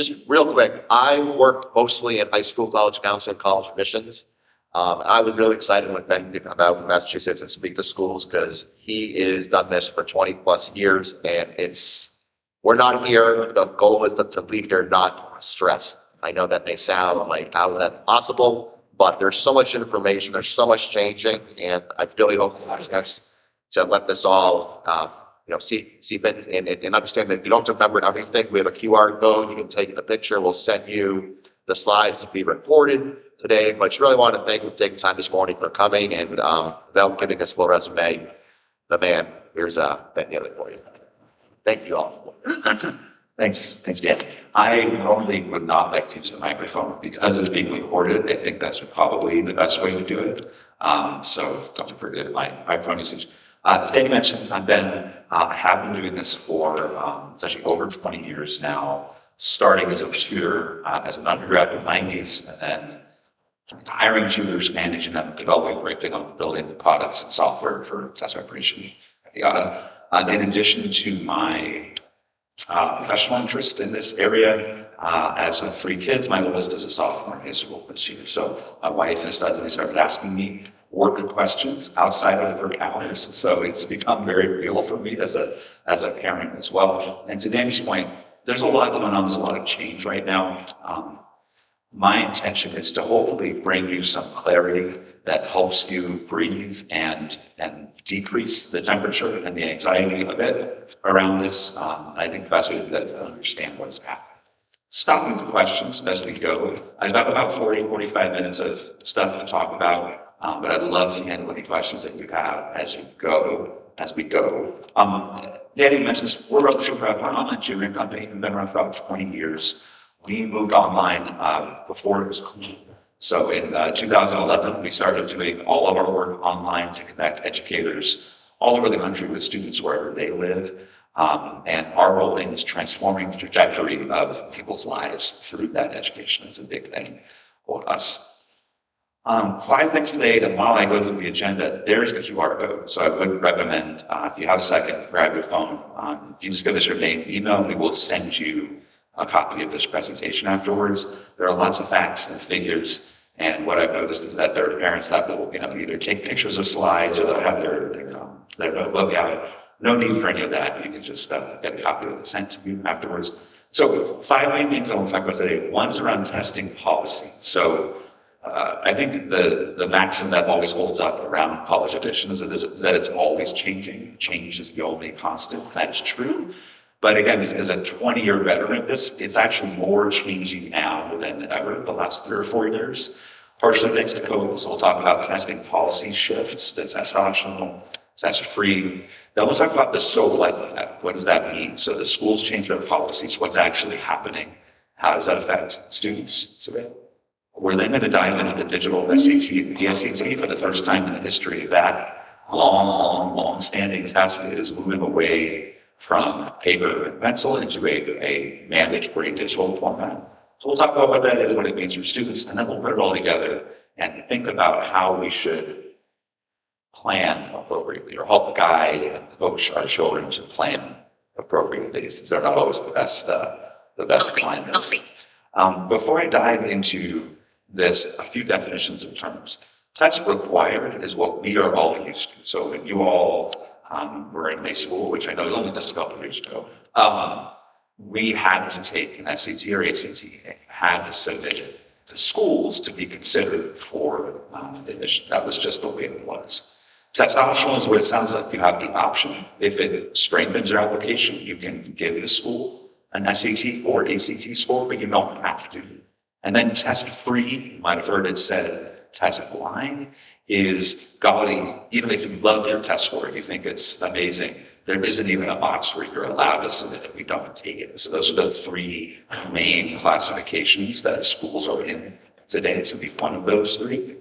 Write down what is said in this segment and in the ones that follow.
just real quick, I worked mostly in high school, college counseling, college admissions. And I was really excited when Ben came out Massachusetts and speak to schools because he is done this for 20 plus years. And we're not here. The goal is to leave here not stressed. I know that may sound like, how is that possible? But there's so much information, there's so much changing. And I really hope to let this all, seep in and understand that you don't have to remember everything. We have a QR code. You can take the picture. We'll send you the slides to be recorded today. But you really want to thank you for taking time this morning for coming and without giving us full resume, the man, here's Ben Neely for you. Thank you all. Thanks, Dan. I normally would not like to use the microphone because it's being recorded. I think that's probably the best way to do it. So don't forget my microphone usage. As Danny mentioned, I have been doing this for essentially over 20 years now, starting as a tutor as an undergrad in the 90s, and then hiring tutors, managing them, developing, breakdown, building products and software for test preparation, yada. In addition to my professional interest in this area, as with 3 kids, my oldest is a sophomore in high school this year. So my wife has suddenly started asking me work questions outside of work hours. So it's become very real for me as a parent as well. And to Danny's point, there's a lot going on. There's a lot of change right now. My intention is to hopefully bring you some clarity that helps you breathe and decrease the temperature and the anxiety a bit around this. I think the best way to do that is to understand what's happening. Stopping the questions as we go. I've got about 45 minutes of stuff to talk about. But I'd love to handle any questions that you have as we go. Danny mentioned this. We're Revolution Prep, an online tutoring company. We've been around for about 20 years. We moved online before it was cool. So in 2011, we started doing all of our work online to connect educators all over the country with students wherever they live. And our role in is transforming the trajectory of people's lives through that education. Is a big thing for us. 5 things today, and while I go through the agenda, there's the QR code. So I would recommend, if you have a second, grab your phone. If you just give us your name, email, we will send you a copy of this presentation afterwards. There are lots of facts and figures, and what I've noticed is that there are parents that will either take pictures of slides or they'll have their notebook out. No need for any of that. You can just get a copy of it sent to you afterwards. So 5 main things I want to talk about today. One is around testing policy. So I think the maxim that always holds up around college admissions is that it's always changing. Change is the only constant. That's true. But again, as a 20-year veteran at this, it's actually more changing now than ever the last 3 or 4 years. Partially thanks to COVID. So we'll talk about testing policy shifts, the test optional, test free. Then we'll talk about the so what of that. What does that mean? So the schools change their policies. What's actually happening? How does that affect students? So we're then going to dive into the digital SAT and PSAT for the first time in the history. That long-standing test is moving away from paper and pencil into a mandatory digital format. So we'll talk about what that is, what it means for students, and then we'll put it all together and think about how we should plan appropriately or help guide and coach our children to plan appropriately, since they're not always the best planners. Before I dive into this, a few definitions of terms. Test required is what we are all used to. So when you all were in high school, which I know is only just a couple of years ago, we had to take an SAT or ACT and had to submit it to schools to be considered for admission. That was just the way it was. Test optional is what it sounds like. You have the option. If it strengthens your application, you can give the school an SAT or ACT score, but you don't have to. And then test free, you might have heard it said, test blind is golly, even if you love your test score, you think it's amazing, there isn't even a box where you're allowed to submit it. We don't take it. So those are the 3 main classifications that schools are in today. It's going to be one of those 3.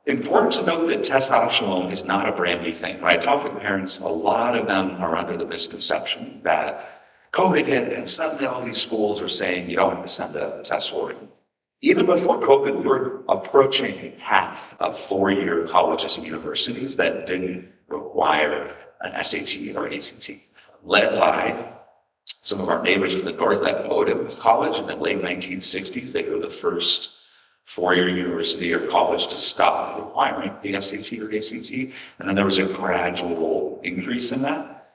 Important to note that test optional is not a brand new thing. When I talk to parents, a lot of them are under the misconception that COVID hit, and suddenly all these schools are saying you don't have to send a test score. Even before COVID, we were approaching half of 4-year colleges and universities that didn't require an SAT or ACT, led by some of our neighbors to the north that Bowdoin College in the late 1960s. They were the first four-year university or college to stop requiring the SAT or ACT. And then there was a gradual increase in that.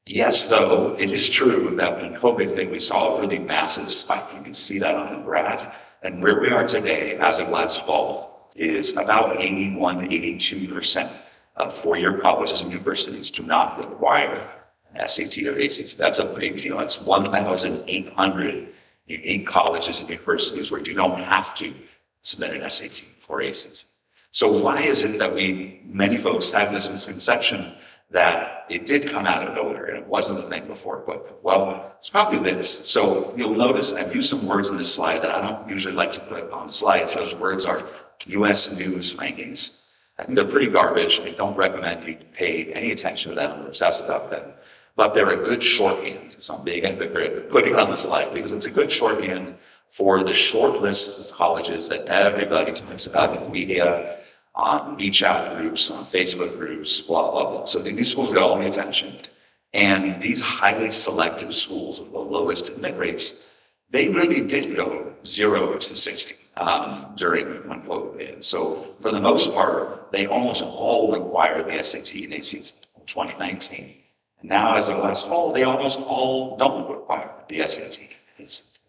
Yes, though, it is true that when COVID hit, we saw a really massive spike. You can see that on the graph. And where we are today, as of last fall, is about 81, 82% of four-year colleges and universities do not require an SAT or ACT. That's a big deal. That's 1,800 unique colleges and universities where you don't have to submit an SAT or ACT. So why is it that many folks have this misconception that it did come out of nowhere and it wasn't a thing before COVID? Well, it's probably this. So you'll notice I've used some words in this slide that I don't usually like to put on slides. Those words are US News rankings. I think they're pretty garbage. I don't recommend you pay any attention to them or obsess about them. But they're a good shorthand. So I'm being a hypocrite putting it on the slide because it's a good shorthand for the short list of colleges that everybody talks about in the media, on WeChat groups, on Facebook groups, blah, blah, blah. So these schools get all the attention. And these highly selective schools with the lowest admit rates, they really did go 0 to 60 during when COVID hit. So for the most part, they almost all require the SAT and ACT in 2019. And now, as of last fall, they almost all don't require the SAT.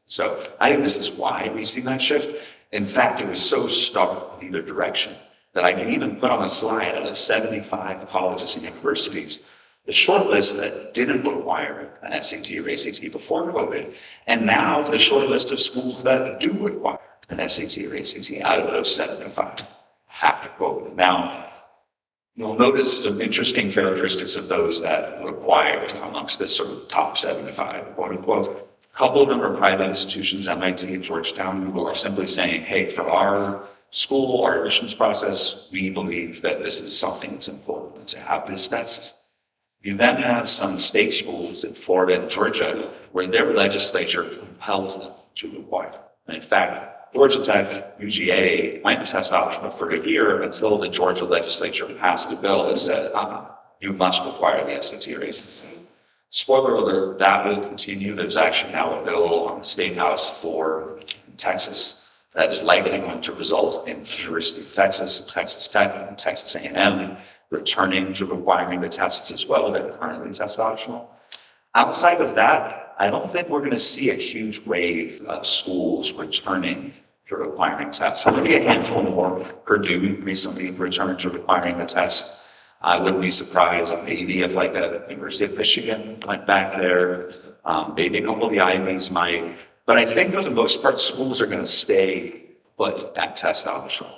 So I think this is why we've seen that shift. In fact, it was so stark in either direction that I can even put on a slide out of 75 colleges and universities, the short list that didn't require an SAT or ACT before COVID, and now the short list of schools that do require an SAT or ACT out of those 75 after COVID. Now, you'll notice some interesting characteristics of those that require amongst this sort of top 75, quote unquote. A couple of them are private institutions, MIT and Georgetown, who are simply saying, hey, for our school, our admissions process, we believe that this is something that's important to have this test. You then have some state schools in Florida and Georgia where their legislature compels them to require. And in fact, Georgia Tech, UGA, went test optional for a year until the Georgia legislature passed a bill that said, you must require the SAT or ACT. Spoiler alert, that will continue. There's actually now a bill on the State House for Texas that is likely going to result in the University of Texas, Texas Tech, and Texas A&M returning to requiring the tests as well that are currently test optional. Outside of that, I don't think we're going to see a huge wave of schools returning to requiring tests. Maybe a handful more. Purdue recently returned to requiring the test. I wouldn't be surprised maybe if like the University of Michigan went back there. Maybe a couple of the Ivies might. But I think for the most part, schools are going to stay put that test optional.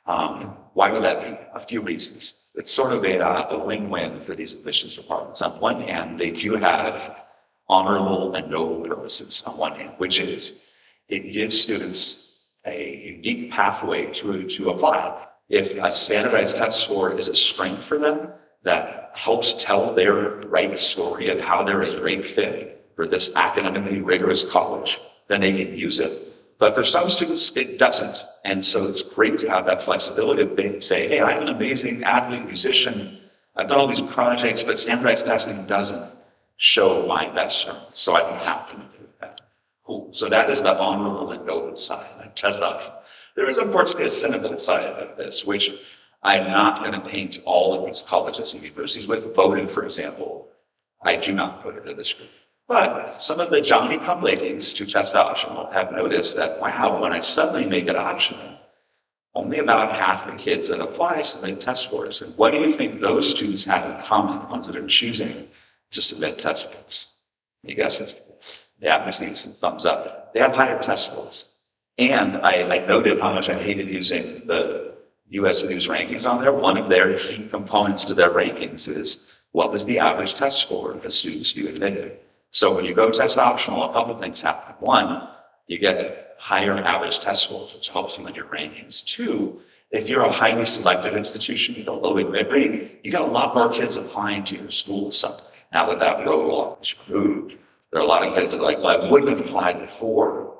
Why would that be? A few reasons. It's sort of a win-win for these admissions departments. On one hand, they do have honorable and noble purposes on one hand, which is it gives students a unique pathway to apply. If a standardized test score is a strength for them that helps tell their right story of how they're a great fit for this academically rigorous college, then they can use it. But for some students, it doesn't. And so it's great to have that flexibility. They can say, hey, I'm an amazing athlete, musician. I've done all these projects, but standardized testing doesn't show my best strengths. So I don't have to do that. Cool. So that is the honorable and noble side, that test option. There is, unfortunately, a cynical side of this, which I'm not going to paint all of these colleges and universities with. Bowdoin, for example, I do not put it in this group. But some of the Johnny-come-latings to test optional have noticed that, wow, when I suddenly make it optional, only about half the kids that apply submit test scores. And what do you think those students have in common, the ones that are choosing to submit test scores? You guess it? Yeah, I'm seeing some thumbs up. They have higher test scores. And I noted how much I hated using the US News rankings on there. One of their key components to their rankings is what was the average test score of the students you admitted. So when you go test optional, a couple of things happen. One, you get higher average test scores, which helps you in your rankings. Two, if you're a highly selected institution with a low admit rate, you got a lot more kids applying to your school. So now with that roll is removed, there are a lot of kids that are like, well, I wouldn't have applied before,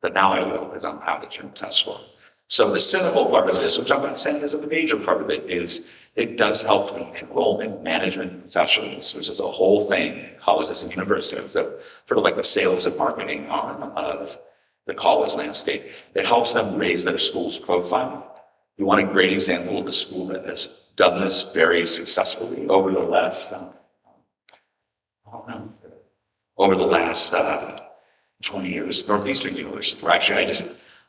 but now I will because I'm happy to test score. So the cynical part of this, which I'm not saying is a major part of it, is It does help the enrollment management professionals, which is a whole thing, colleges and universities, so sort of like the sales and marketing arm of the college landscape. It helps them raise their school's profile. You want a great example of a school that has done this very successfully over the last, 20 years, Northeastern University, where actually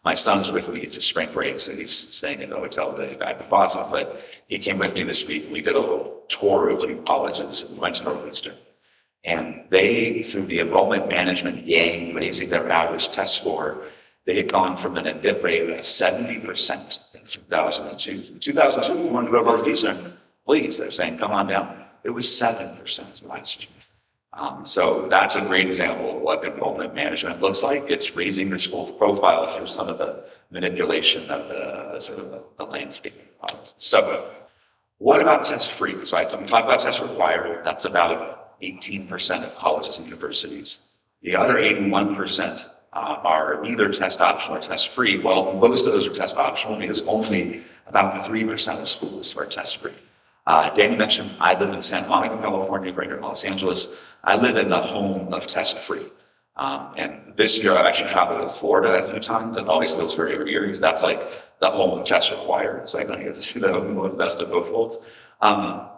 my son's with me, it's a spring break, so he's staying in a hotel back in Boston, but he came with me this week. We did a little tour of the colleges and went to Northeastern. And they, through the enrollment management gang, raising their average test score, they had gone from an admit rate of 70% in 2002. In 2002, if you wanted to go to Northeastern, please, they're saying, come on down. It was 7% last year. So that's a great example of what enrollment management looks like. It's raising your school's profile through some of the manipulation of the sort of the landscape. So what about test free? So I talk about test required. That's about 18% of colleges and universities. The other 81% are either test optional or test free. Well, most of those are test optional because only about 3% of schools are test free. Danny mentioned I live in Santa Monica, California, greater Los Angeles. I live in the home of test free. And this year I've actually traveled to Florida a few times and always feels very weird because that's like the home of test required. So I don't get to see the best of both worlds.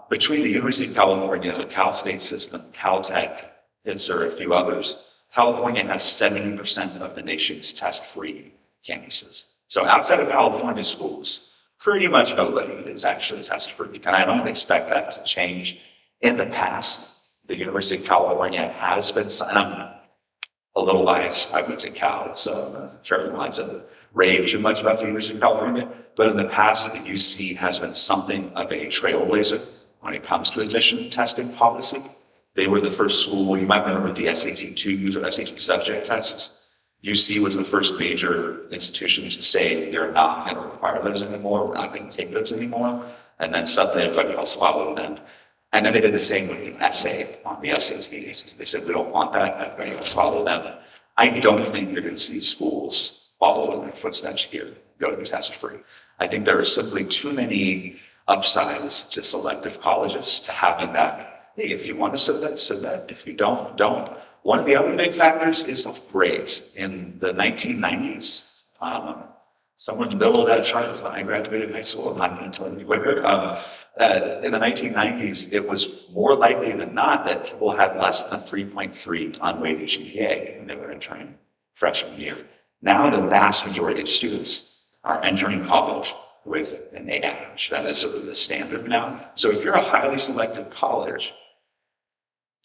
Between the University of California, the Cal State system, Caltech, INSER, a few others, California has 70% of the nation's test-free campuses. So outside of California schools, pretty much nobody is actually test-free. And I don't expect that to change. In the past, the University of California has been, and I'm a little biased, I went to Cal, so careful not to rave too much about the University of California, but in the past, the UC has been something of a trailblazer when it comes to admission testing policy. They were the first school, you might remember the SAT-2 or SAT subject tests. UC was the first major institution to say they're not going to require those anymore, we're not going to take those anymore, and then suddenly everybody else followed them. And then they did the same with the essay on the SAT. They said we don't want that, and everybody else followed them. I don't think you're going to see schools follow in their footsteps here, go to test free. I think there are simply too many upsides to selective colleges to having that. Hey, if you want to submit. If you don't, don't. One of the other big factors is grades. In the 1990s, somewhere in the middle of that chart, when I graduated high school, I'm not going to tell you where. In the 1990s, it was more likely than not that people had less than 3.3 unweighted GPA when they were entering freshman year. Now, the vast majority of students are entering college with an A average. That is sort of the standard now. So if you're a highly selective college,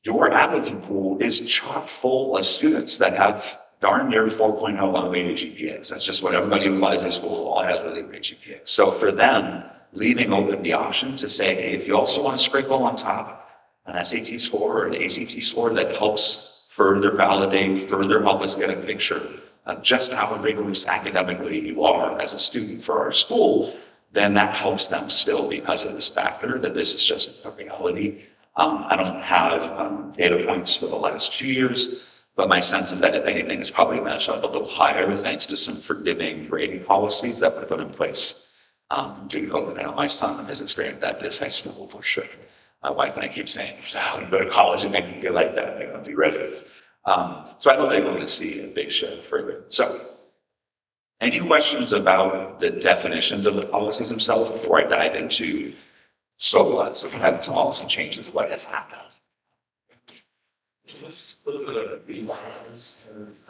your applicant pool is chock full of students that have darn near 4.0 unweighted GPAs. That's just what everybody who applies to schools all has really great GPAs. So for them, leaving open the option to say, hey, if you also want to sprinkle on top an SAT score or an ACT score that helps further validate, further help us get a picture of just how rigorous academically you are as a student for our school, then that helps them still because of this factor that this is just a reality. I don't have data points for the last 2 years, but my sense is that if anything, it's probably matched up a little higher thanks to some forgiving grading policies that were put in place due to COVID. Now, my son has experienced that this high school for sure. My wife and I keep saying, oh, go to college and make you feel like that. They're going to be ready. So I don't think we're going to see a big shift further. So any questions about the definitions of the policies themselves before I dive into so what? So we have some policy changes, what has happened? Just a little bit of reasons. This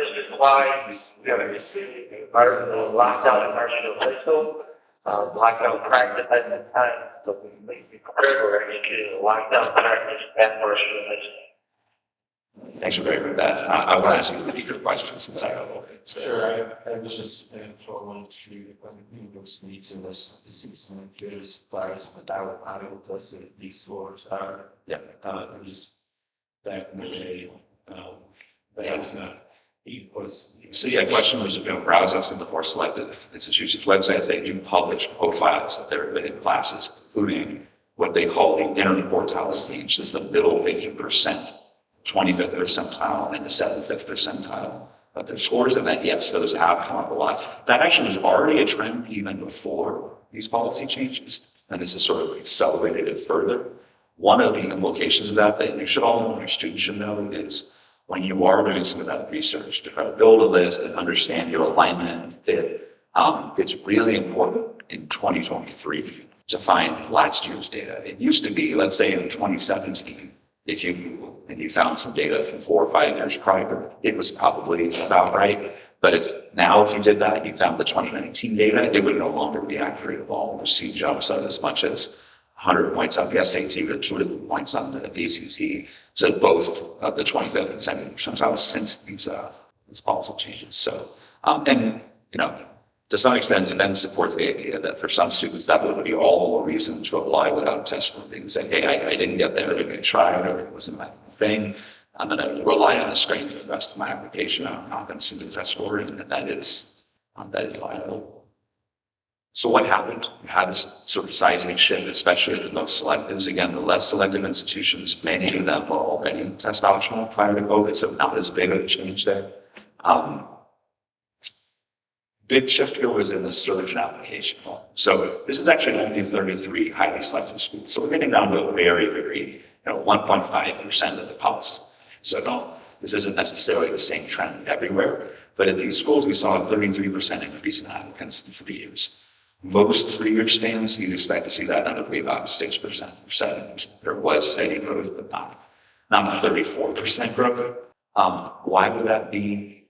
is why we have a environmental lockdown in March of April. Lockdown practice at that time. So we make it clear we're executing a lockdown practice at March of April. Thanks for bringing that. I want to ask you the eager questions since I don't know. Sure, I was just following through those needs in this disease and various flags without audio plus these floors are just back in the day. That was not. He was. So yeah, question was, browse us in the more selective institutions' websites. They do publish profiles of their admitted classes, including what they call the interquartile range. This is the middle 50%, 25th percentile, and the 75th percentile of their scores. And that, yes, those have come up a lot. That actually was already a trend even before these policy changes, and this has sort of accelerated it further. One of the implications of that you should all know, your students should know, is when you are doing some of that research to try to build a list and understand your alignment and fit, it's really important in 2023 to find last year's data. It used to be, let's say in 2017, if you Google and you found some data from 4 or 5 years prior, it was probably about right. But if you did that, you found the 2019 data, it would no longer be accurate at all. We've seen jumps up as much as 100 points on the SAT or 200 points on the VCT. So both the 25th and 70th percentile since these policy changes. So, and to some extent, it then supports the idea that for some students, that would be all the more reason to apply without test one thing. Say, hey, I didn't get there, I didn't try, or it wasn't my thing. I'm going to rely on the strength of the rest of my application. I'm not going to submit that score, and that is viable. So what happened? We had this sort of seismic shift, especially the most selectives. Again, the less selective institutions, many of them were already test optional prior to COVID, so not as big of a change there. Big shift here was in the surge in application volume. So this is actually only 33 highly selective schools. So we're getting down to a very, very, 1.5% of the policy. So no, this isn't necessarily the same trend everywhere, but at these schools, we saw a 33% increase in applicants in 3 years. Most 3-year spans, you'd expect to see that number be about 6% or 7%. There was steady growth, but not 34% growth. Why would that be?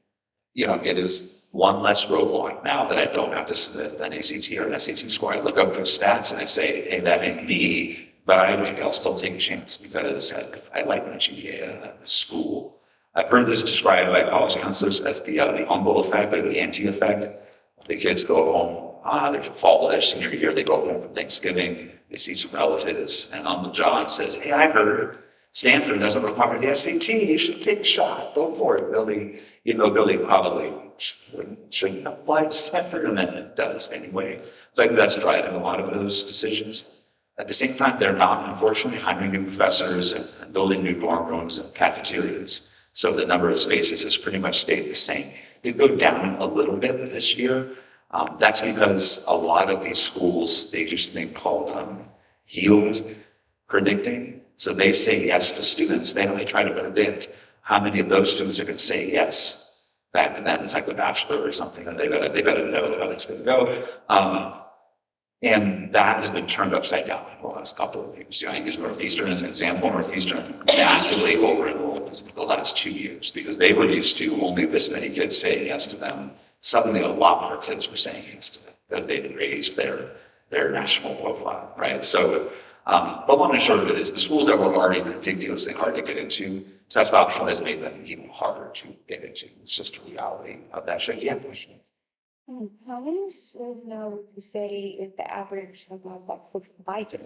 It is one less roadblock now that I don't have to submit an ACT or an SAT score. I look up those stats and I say, hey, that ain't me, but maybe I'll still take a chance because I like my GPA at the school. I've heard this described by college counselors as the Humboldt effect or the anti effect. The kids go home, there's a fall of their senior year, they go home for Thanksgiving, they see some relatives, and Uncle John says, hey, I heard Stanford doesn't require the SAT, you should take a shot, go for it. Billy probably shouldn't apply to Stanford, and then it does anyway. So I think that's driving a lot of those decisions. At the same time, they're not, unfortunately, hiring new professors and building new dorm rooms and cafeterias. So the number of spaces has pretty much stayed the same. It did go down a little bit this year. That's because a lot of these schools, they do something called yield predicting. So they say yes to students. They try to predict how many of those students are going to say yes back to them. It's like the Bachelor or something, and they better know how that's going to go. And that has been turned upside down in the last couple of years. I use Northeastern as an example. Northeastern massively over-enrolled in the last 2 years because they were used to only this many kids saying yes to them. Suddenly, a lot more kids were saying yes to them because they had raised their national profile, right? So, the long and short of it is the schools that were already ridiculously hard to get into, test optional has made them even harder to get into. It's just a reality of that shift. Yeah. How many schools now would you say is the average of what folks apply to?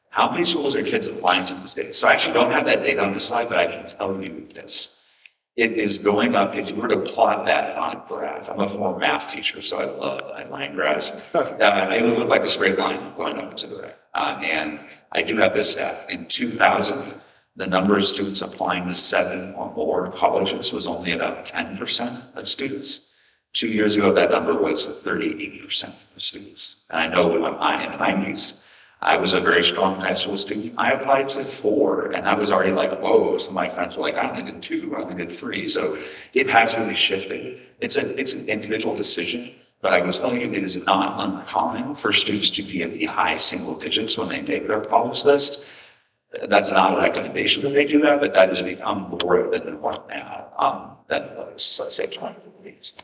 How many schools are kids applying to this day? So I actually don't have that data on the slide, but I can tell you this. It is going up. If you were to plot that on a graph, I'm a former math teacher, so I love line graphs. It would look like a straight line going up into the and I do have this stat. In 2000, the number of students applying to 7 or more colleges was only about 10% of students. 2 years ago, that number was 38% of students. And I know in the 90s, I was a very strong high school student. I applied to 4, and I was already like, whoa. So my friends were like, I only did 2, I only did 3. So it has really shifted. It's an individual decision, but I will tell you, it is not uncommon for students to be in the high single digits when they make their college list. That's not a recommendation that they do that, but that has become more of the norm now than was, let's say, 20 years.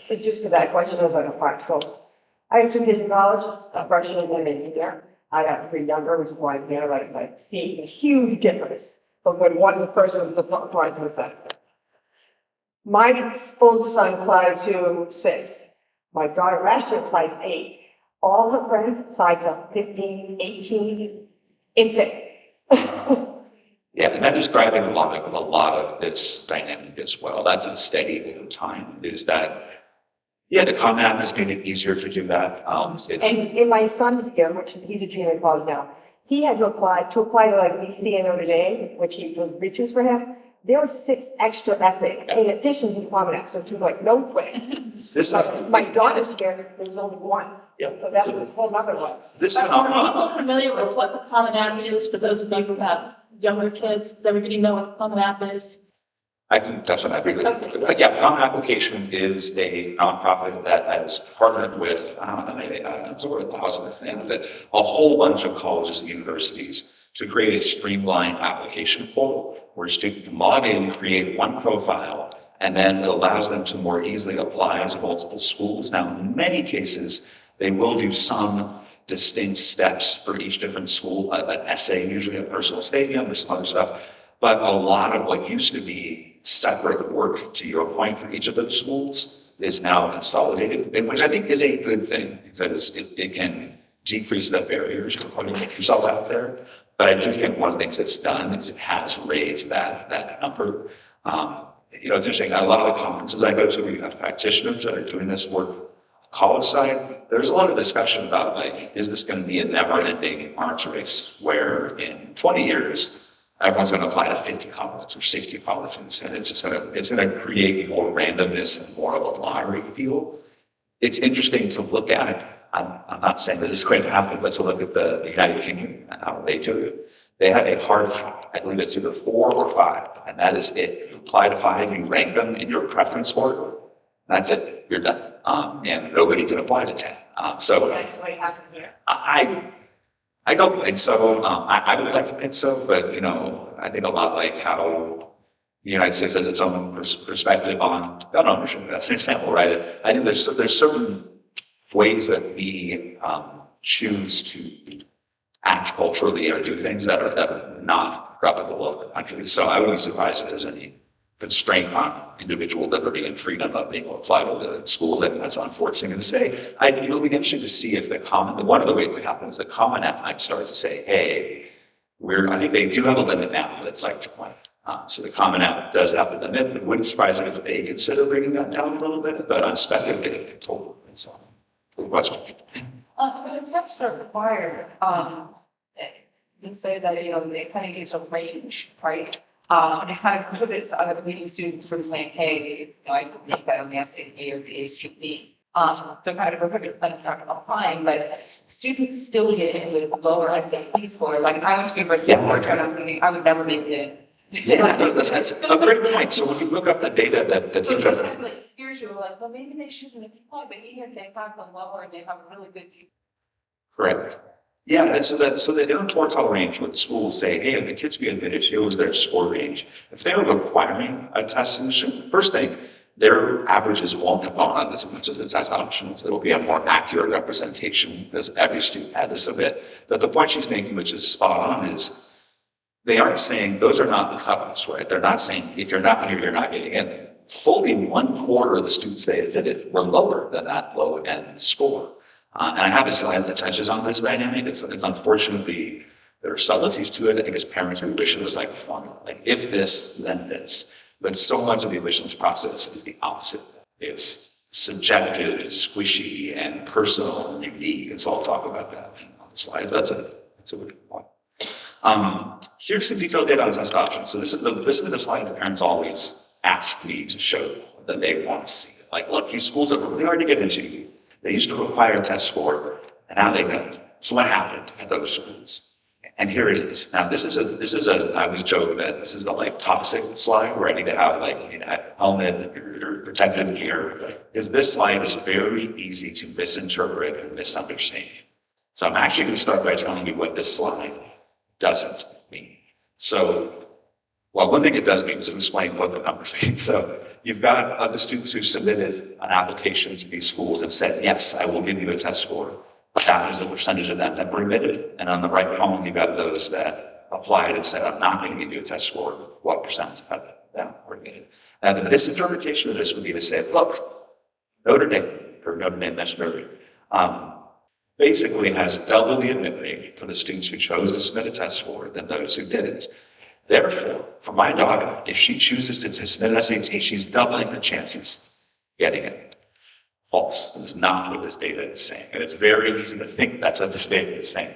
But just to that question, as like a practical, I have 2 kids in college, a freshman and a junior. I got 3 younger, which is why I'm there, like seeing a huge difference from when one person was applying to the second. My full son applied to 6. My daughter last year applied to 8. All her friends applied to 15, 18. It's it. Yeah, and that is driving a lot of this dynamic as well. That's a steady over time. Is that the Common App has made it easier to do that. And in my son's year, which he's a junior in college now, he had to apply to like BC and Notre Dame, which he was reaches for him. there were 6 extra essays in addition to the Common App, so it was like no way. This is, My daughter's scared, there was only 1, yeah, so that's a whole other one. this Are phenomenon. people familiar with what the Common App is for those of you who have younger kids? Does everybody know what the Common App is? I can touch on that briefly. Yeah, Common Application is a nonprofit that has partnered with, I don't know, maybe, sort of 1,000, I think, but a whole bunch of colleges and universities to create a streamlined application portal where a student can log in, create one profile, and then it allows them to more easily apply to multiple schools. Now, in many cases, they will do some distinct steps for each different school, an essay, usually a personal statement or some other stuff. But a lot of what used to be separate work, to your point, for each of those schools is now consolidated, and which I think is a good thing because it can decrease the barriers to putting yourself out there. But I do think one of the things it's done is it has raised that number. You know, it's interesting. At a lot of the conferences I go to, we have practitioners that are doing this work. College side, there's a lot of discussion about like, is this going to be a never-ending arms race where in 20 years everyone's going to apply to 50 colleges or 60 colleges, and it's going to create more randomness and more of a lottery feel. It's interesting to look at. I'm not saying this is going to happen, but to look at the United Kingdom and how they do it. They have a hard cap. I believe it's either 4 or 5, and that is it. You apply to 5, you rank them in your preference order. That's it. You're done. And nobody can apply to 10. So That's what happened here. I don't think so. I would like to think so, but you know, I think a lot like how the United States has its own perspective on gun ownership. That's an example, right? I think there's certain ways that we choose to act culturally or do things that are not replicable in the country. So I wouldn't be surprised if there's any constraint on individual liberty and freedom of being applied to the school, and that's unfortunate to say. It'll be interesting to see if one of the ways it happens, the Common App might start to say, hey, I think they do have a limit now, but it's like 20. So the Common App does have a limit. It wouldn't surprise me if they consider bringing that down a little bit, but I'm speculating control. So, good question. But the tests are required, you say that, you know, they kind of gives a range, right? And it kind of prohibits other leading students from saying, hey, you know, I could make that on the SAT or the ACT. So kind of prohibits them from applying, but students still get in with lower SAT scores. Like I went to University of Georgia, and I would never make it. Yeah, that's a great point. So when you look up the data that So you it's have, like scares you, like, well, maybe they shouldn't apply, but even if they have them lower and they have a really good. correct. Yeah, and so the inner quartile range would schools say, hey, if the kids be admitted, here's their score range. If they were requiring a test submission, first thing, their averages won't have gone up as much as the test options. There will be a more accurate representation because every student had to submit. But the point she's making, which is spot on, is they aren't saying those are not the cutoffs, right? They're not saying if you're not here, you're not getting in. Fully 1/4 of the students they admitted were lower than that low end score. And I have a slide that touches on this dynamic. It's unfortunately, there are subtleties to it. I think as parents, we wish it was like fun. Like if this, then this. But so much of the admissions process is the opposite. It's subjective, it's squishy, and personal and unique. And so I'll talk about that on the slide. That's a good point. Here's some detailed data on test options. So this is the slide that parents always ask me to show that they want to see. Like, look, these schools are really hard to get into. They used to require a test score, and now they don't. So what happened at those schools? And here it is. Now this is a I always joke that this is the like toxic slide where I need to have like, you know, helmet or protective gear. Because this slide is very easy to misinterpret and misunderstand. So I'm actually going to start by telling you what this slide doesn't mean. So, well, one thing it does mean is to explain what the numbers mean. So you've got other students who submitted an application to these schools and said, yes, I will give you a test score. That is the percentage of them that were admitted. And on the right column, you've got those that applied and said, I'm not going to give you a test score. What percent of them were admitted? Now, the misinterpretation of this would be to say, look, Notre Dame, that's Murray, basically has double the admit rate for the students who chose to submit a test score than those who didn't. Therefore, for my daughter, if she chooses to submit an SAT, she's doubling her chances getting it. False. That is not what this data is saying. And it's very easy to think that's what this data is saying.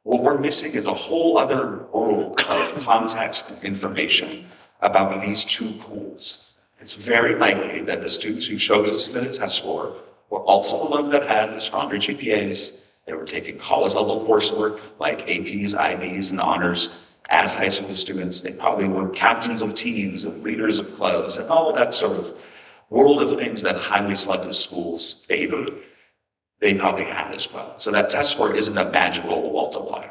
What we're missing is a whole other world of context and information about these two pools, it's very likely that the students who chose to submit a test score were also the ones that had stronger GPAs. They were taking college level coursework like APs, IBs, and honors as high school students. They probably were captains of teams and leaders of clubs and all of that sort of world of things that highly selective schools favor. They probably had as well. So that test score isn't a magical multiplier.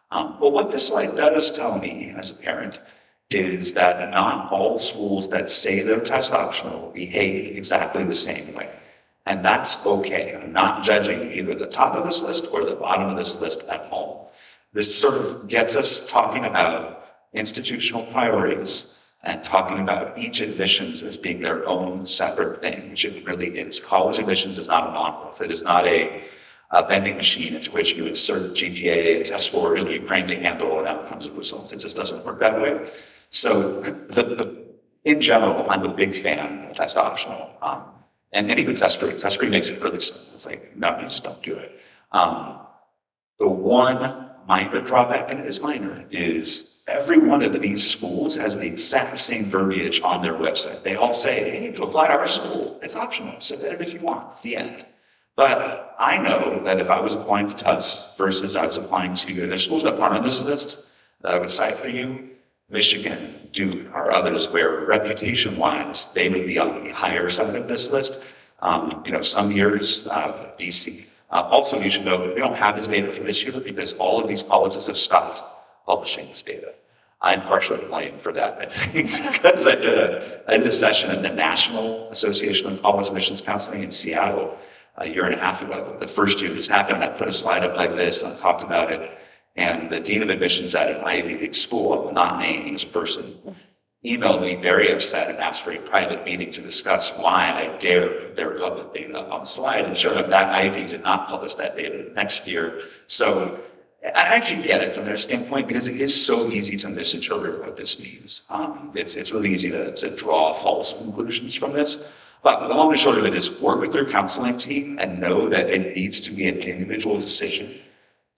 But what this slide does tell me as a parent is that not all schools that say they're test optional behave exactly the same way. And that's okay. I'm not judging either the top of this list or the bottom of this list at all. This sort of gets us talking about institutional priorities and talking about each admissions as being their own separate thing, which it really is. College admissions is not a monolith. It is not a vending machine into which you insert GPA and test scores and you crank to handle and outcomes and results. It just doesn't work that way. So in general, I'm a big fan of test optional. And even test free makes it really simple. It's like, no, you just don't do it. The one minor drawback, and it is minor, is every one of these schools has the exact same verbiage on their website. They all say, hey, to apply to our school, it's optional. Submit it if you want. The end. But I know that if I was applying to TUS versus I was applying to the schools that aren't on this list that I would cite for you, Michigan, Duke, or others where reputation-wise, they would be on the higher side of this list. Some years, BC. Also, you should know that we don't have this data for this year because all of these colleges have stopped publishing this data. I'm partially blamed for that, I think, because I did a session at the National Association of College Admissions Counseling in Seattle a year and a half ago. The first year this happened, I put a slide up like this and I talked about it. And the dean of admissions at an Ivy League school, I will not name this person, emailed me very upset and asked for a private meeting to discuss why I dared put their public data on the slide. And sure enough, that Ivy did not publish that data next year. So I actually get it from their standpoint because it is so easy to misinterpret what this means. It's really easy to draw false conclusions from this. But the long and short of it is work with your counseling team and know that it needs to be an individual decision.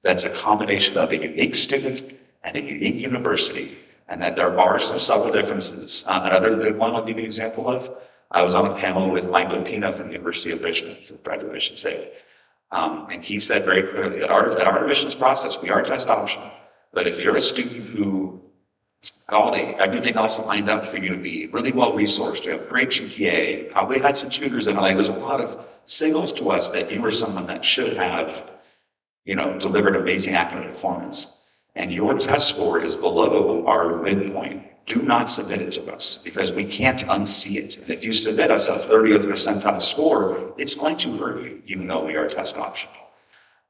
That's a combination of a unique student and a unique university, and that there are some subtle differences. Another good one I'll give you an example of, I was on a panel with Michael Pina from the University of Richmond, the private admissions day. And he said very clearly that our admissions process, we are test optional. But if you're a student who everything else lined up for you to be really well resourced, you have great GPA, probably had some tutors, and there's a lot of signals to us that you are someone that should have delivered amazing academic performance, and your test score is below our midpoint, do not submit it to us because we can't unsee it. And if you submit us a 30th percentile score, it's going to hurt you, even though we are test optional.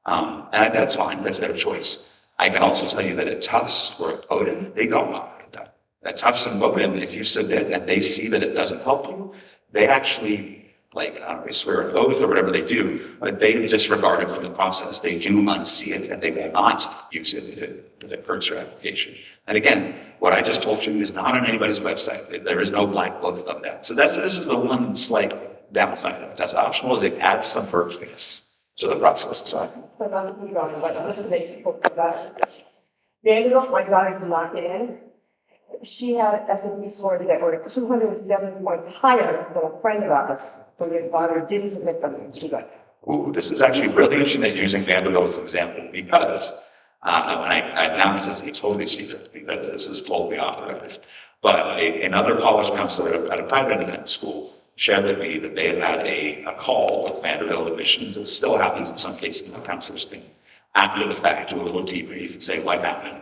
And that's fine. That's their choice. I can also tell you that at Tufts or at Bowdoin, they don't monitor that. At Tufts and Bowdoin, if you submit and they see that it doesn't help you, they actually they swear an oath or whatever they do, but they disregard it from the process. They do unsee it and they will not use it if it hurts your application. And again, what I just told you is not on anybody's website. There is no black book of that. So this is the one slight downside of test optional is it adds some purpose to the process. So Another thing on what I'm listening to about. Daniel, my daughter did not get in. She had S&P scores that were 207 points higher than a friend of ours. But your daughter didn't submit them, and she got. ooh, this is actually really interesting that you're using Vanderbilt as an example because when I announced this, he told me secret because this was told me off the record. But another college counselor at a private independent school shared with me that they had had a call with Vanderbilt admissions. It still happens in some cases in the counselor's thing. After the fact, do a little debrief and say what happened.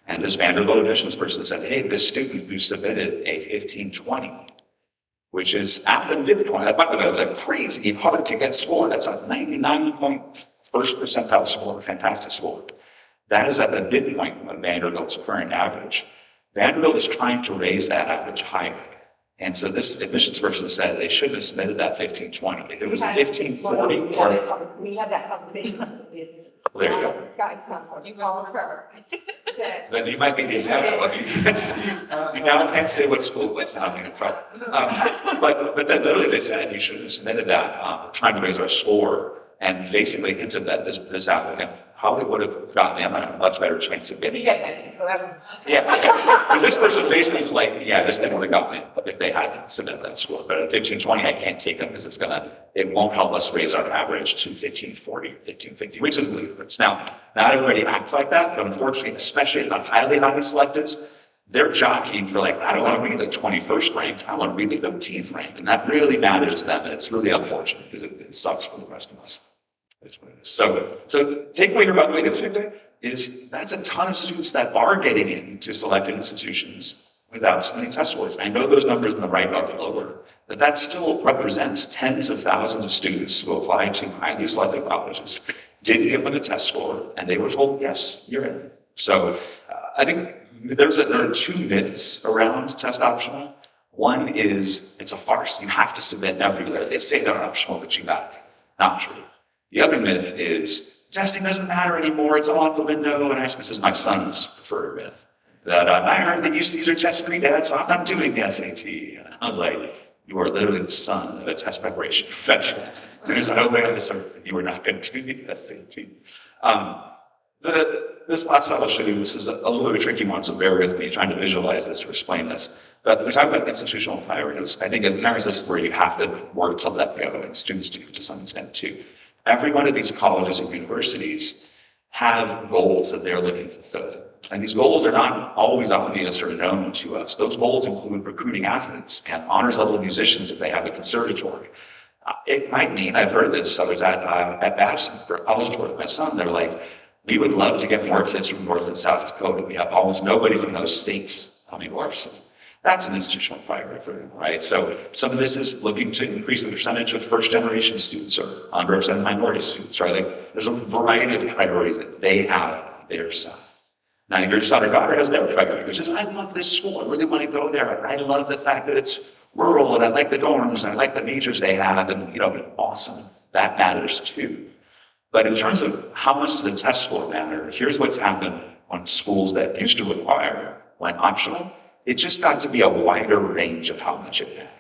And this Vanderbilt admissions person said, hey, this student who submitted a 1520, which is at the midpoint, by the way, it's a crazy hard to get score. That's a 99.1st percentile score, a fantastic score. That is at the midpoint of Vanderbilt's current average. Vanderbilt is trying to raise that average higher. And so this admissions person said they shouldn't have submitted that 1520. If it was 1540 or... We had that conversation. There you go. Guidance counselor, you call her. Then you might be the example of you now can't say what school was having in front. But then literally they said you should have submitted that, trying to raise our score, and basically hinted that this applicant probably would have gotten him a much better chance of getting it. Yeah, so that's- Yeah, because this person basically was like, yeah, this thing would have got me if they had submitted that score. But at 1520, I can't take them because it won't help us raise our average to 1540, 1550, which is ludicrous. Now, not everybody acts like that, but unfortunately, especially on highly selectives, they're jockeying for like, I don't want to be the 21st ranked, I want to be the 13th ranked. And that really matters to them. And it's really unfortunate because it sucks for the rest of us. That's what it is. So takeaway here, by the way, the other thing is that's a ton of students that are getting into selected institutions without submitting test scores. I know those numbers in the right are lower, but that still represents tens of thousands of students who applied to highly selected colleges, didn't give them a test score, and they were told, yes, you're in. So I think there are two myths around test optional. One is it's a farce. You have to submit everywhere. They say they're optional, but you got it. Not true. The other myth is testing doesn't matter anymore. It's all out the window. And this is my son's preferred myth. That I heard that UCs are test-free, Dad, so I'm not doing the SAT. And I was like, you are literally the son of a test preparation professional. There's no way on this earth that you are not going to do the SAT. This last slide I'll show you, this is a little bit of a tricky one, so bear with me trying to visualize this or explain this. But we talk about institutional priorities. I think as parents, this is where you have to work to let go, and students do to some extent too. Every one of these colleges and universities have goals that they're looking to fulfill. And these goals are not always obvious or known to us. Those goals include recruiting athletes and honors level musicians if they have a conservatory. It might mean, I've heard this, I was at Babson for a college tour with my son, they're like, we would love to get more kids from North and South Dakota. We have almost nobody from those states coming to our city. That's an institutional priority for them, right? So some of this is looking to increase the percentage of first-generation students or underrepresented minority students, right? Like, there's a variety of priorities that they have on their side. Now, your son or daughter has their priority, which is, I love this school. I really want to go there. I love the fact that it's rural, and I like the dorms, and I like the majors they have, and, awesome. That matters too. But in terms of how much does the test score matter, here's what's happened on schools that used to require went optional. It just got to be a wider range of how much it mattered.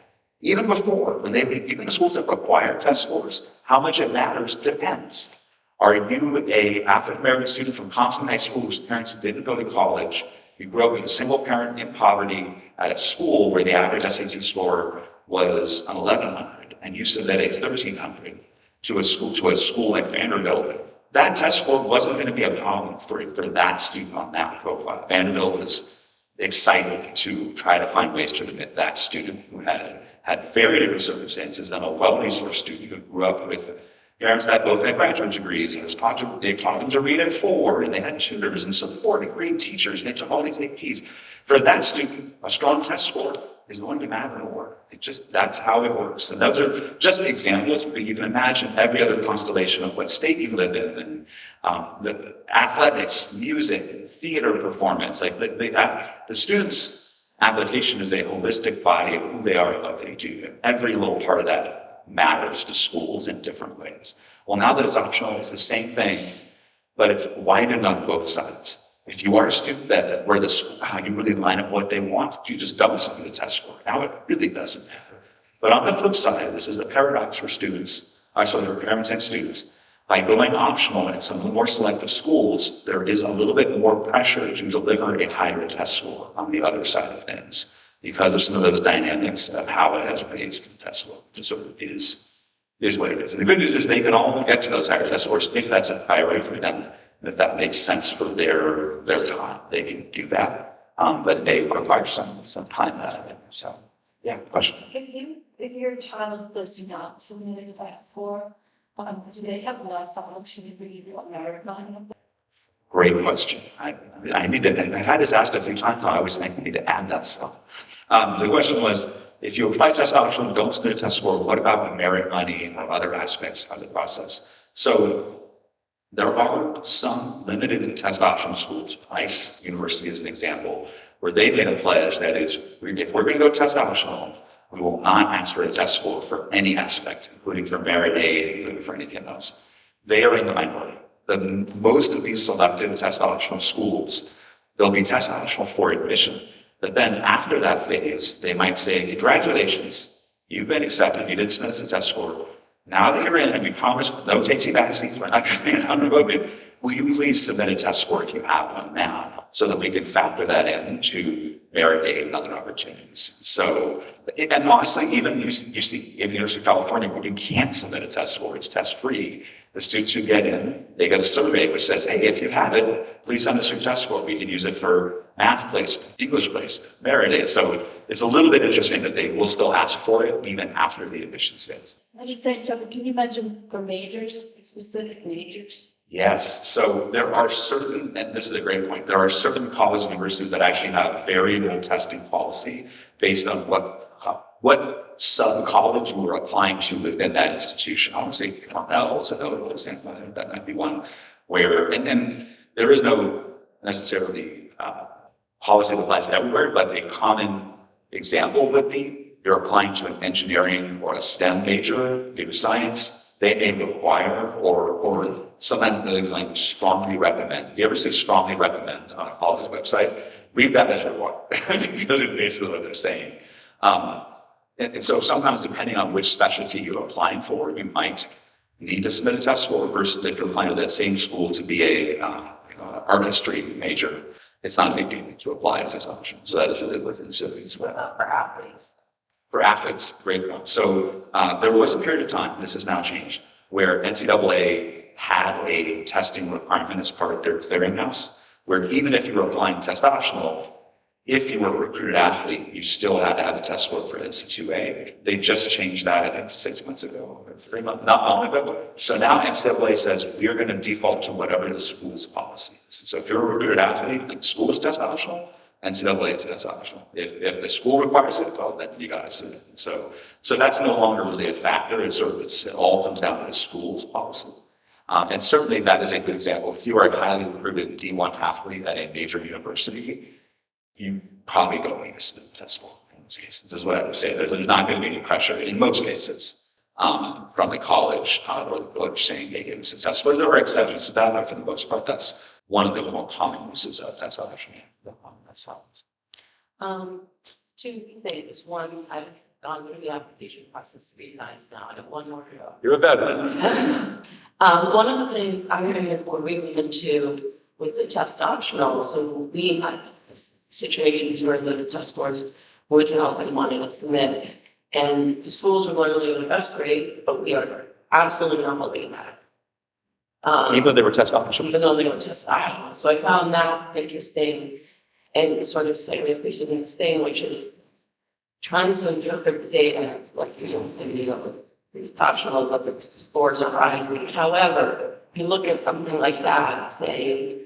Even before, even the schools that require test scores, how much it matters depends. Are you a African-American student from Compton High School whose parents didn't go to college? You grew up with a single parent in poverty at a school where the average SAT score was an 1100 and you submit a 1300 to a school like Vanderbilt. That test score wasn't going to be a problem for that student on that profile. Vanderbilt was excited to try to find ways to admit that student who had very different circumstances than a well-resourced student who grew up with parents that both had graduate degrees and they taught them to read at 4, and they had tutors and support and great teachers. They took all these APs. For that student, a strong test score is going to matter more. That's how it works. And those are just examples, but you can imagine every other constellation of what state you live in, and the athletics, music, theater performance. Like the students' application is a holistic body of who they are and what they do. And every little part of that matters to schools in different ways. Well, now that it's optional, it's the same thing, but it's widened on both sides. If you are a student where you really line up what they want, you just double submit the test score. Now it really doesn't matter. But on the flip side, this is the paradox for students, for parents and students. By going optional at some of the more selective schools, there is a little bit more pressure to deliver a higher test score on the other side of things because of some of those dynamics of how it has raised the test score. It sort of is what it is. And the good news is they can all get to those higher test scores if that's a priority for them. And if that makes sense for their time, they can do that. But they require some time out of it. So, yeah, question. If your child does not submit a test score, do they have less opportunity to American? Great question. I need to, I've had this asked a few times now. I always think I need to add that stuff. The question was, if you apply test optional and don't submit a test score, what about merit money or other aspects of the process? So there are some limited test optional schools, Rice University is an example, where they made a pledge that is, if we're going to go test optional, we will not ask for a test score for any aspect, including for merit aid, including for anything else. They are in the minority. Most of these selective test optional schools, they'll be test optional for admission. But then after that phase, they might say, congratulations, you've been accepted, you did submit a test score. Now that you're in and we promised no takesy backsies, we're not going to be unrevoked. will you please submit a test score if you have one now, so that we can factor that into merit aid and other opportunities. So, and honestly, even you see in the University of California, where you can't submit a test score, it's test free. The students who get in, they get a survey which says, hey, if you have it, please send us your test score. We can use it for math placement, English placement, merit aid. So it's a little bit interesting that they will still ask for it even after the admissions phase. At the same time, can you mention for majors, specific majors? Yes, so there are certain, and this is a great point, there are certain colleges and universities that actually have very little testing policy based on what sub-college you are applying to within that institution. Obviously, Cornell is a notable example, that might be one where, and there is no necessarily policy that applies everywhere, but a common example would be you're applying to an engineering or a STEM major, data science, they may require or sometimes things like strongly recommend. Do you ever say strongly recommend on a college's website? Read that as required because it's basically what they're saying. And so sometimes depending on which specialty you're applying for, you might need to submit a test score versus if you're applying to that same school to be a art history major, it's not a big deal to apply as an option. So that is a bit within civics as well. For athletes. For athletes, great point. So there was a period of time, this has now changed, where NCAA had a testing requirement as part of their clearinghouse, where even if you were applying test optional, if you were a recruited athlete, you still had to have a test score for NC2A. They just changed that, I think, 6 months ago, or 3 months, not long ago. So now NCAA says we're going to default to whatever the school's policy is. So if you're a recruited athlete and the school is test optional, NCAA is test optional. If the school requires it, well, then you got to submit it. So that's no longer really a factor. It all comes down to the school's policy. And certainly that is a good example. If you are a highly recruited D1 athlete at a major university, you probably don't need a test score in most cases. This is what I would say. There's not going to be any pressure in most cases from the college or the coach saying, hey, give us a test score. There are exceptions to that, but for the most part, that's one of the more common uses of test option. Two things. One, I've gone through the application process 3 times now. I have one more to go. You're a veteran. One of the things I remember we're really into with the test optional, so we had situations where the test scores would help and wanted to submit. And the schools were going, that's great, but we are absolutely not believing that. Even though they were test optional? Even though they were test optional. So I found that interesting and sort of segues to the next thing, which is trying to interpret the data, like, it's optional, but the scores are rising. However, you look at something like that, say,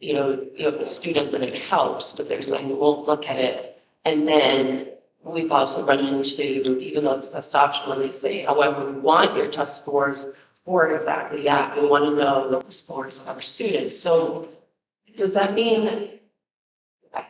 you know, the student that it helps, but they're saying, we won't look at it. And then we've also run into, even though it's test optional, they say, however, we want your test scores for exactly that. We want to know the scores of our students. So does that mean,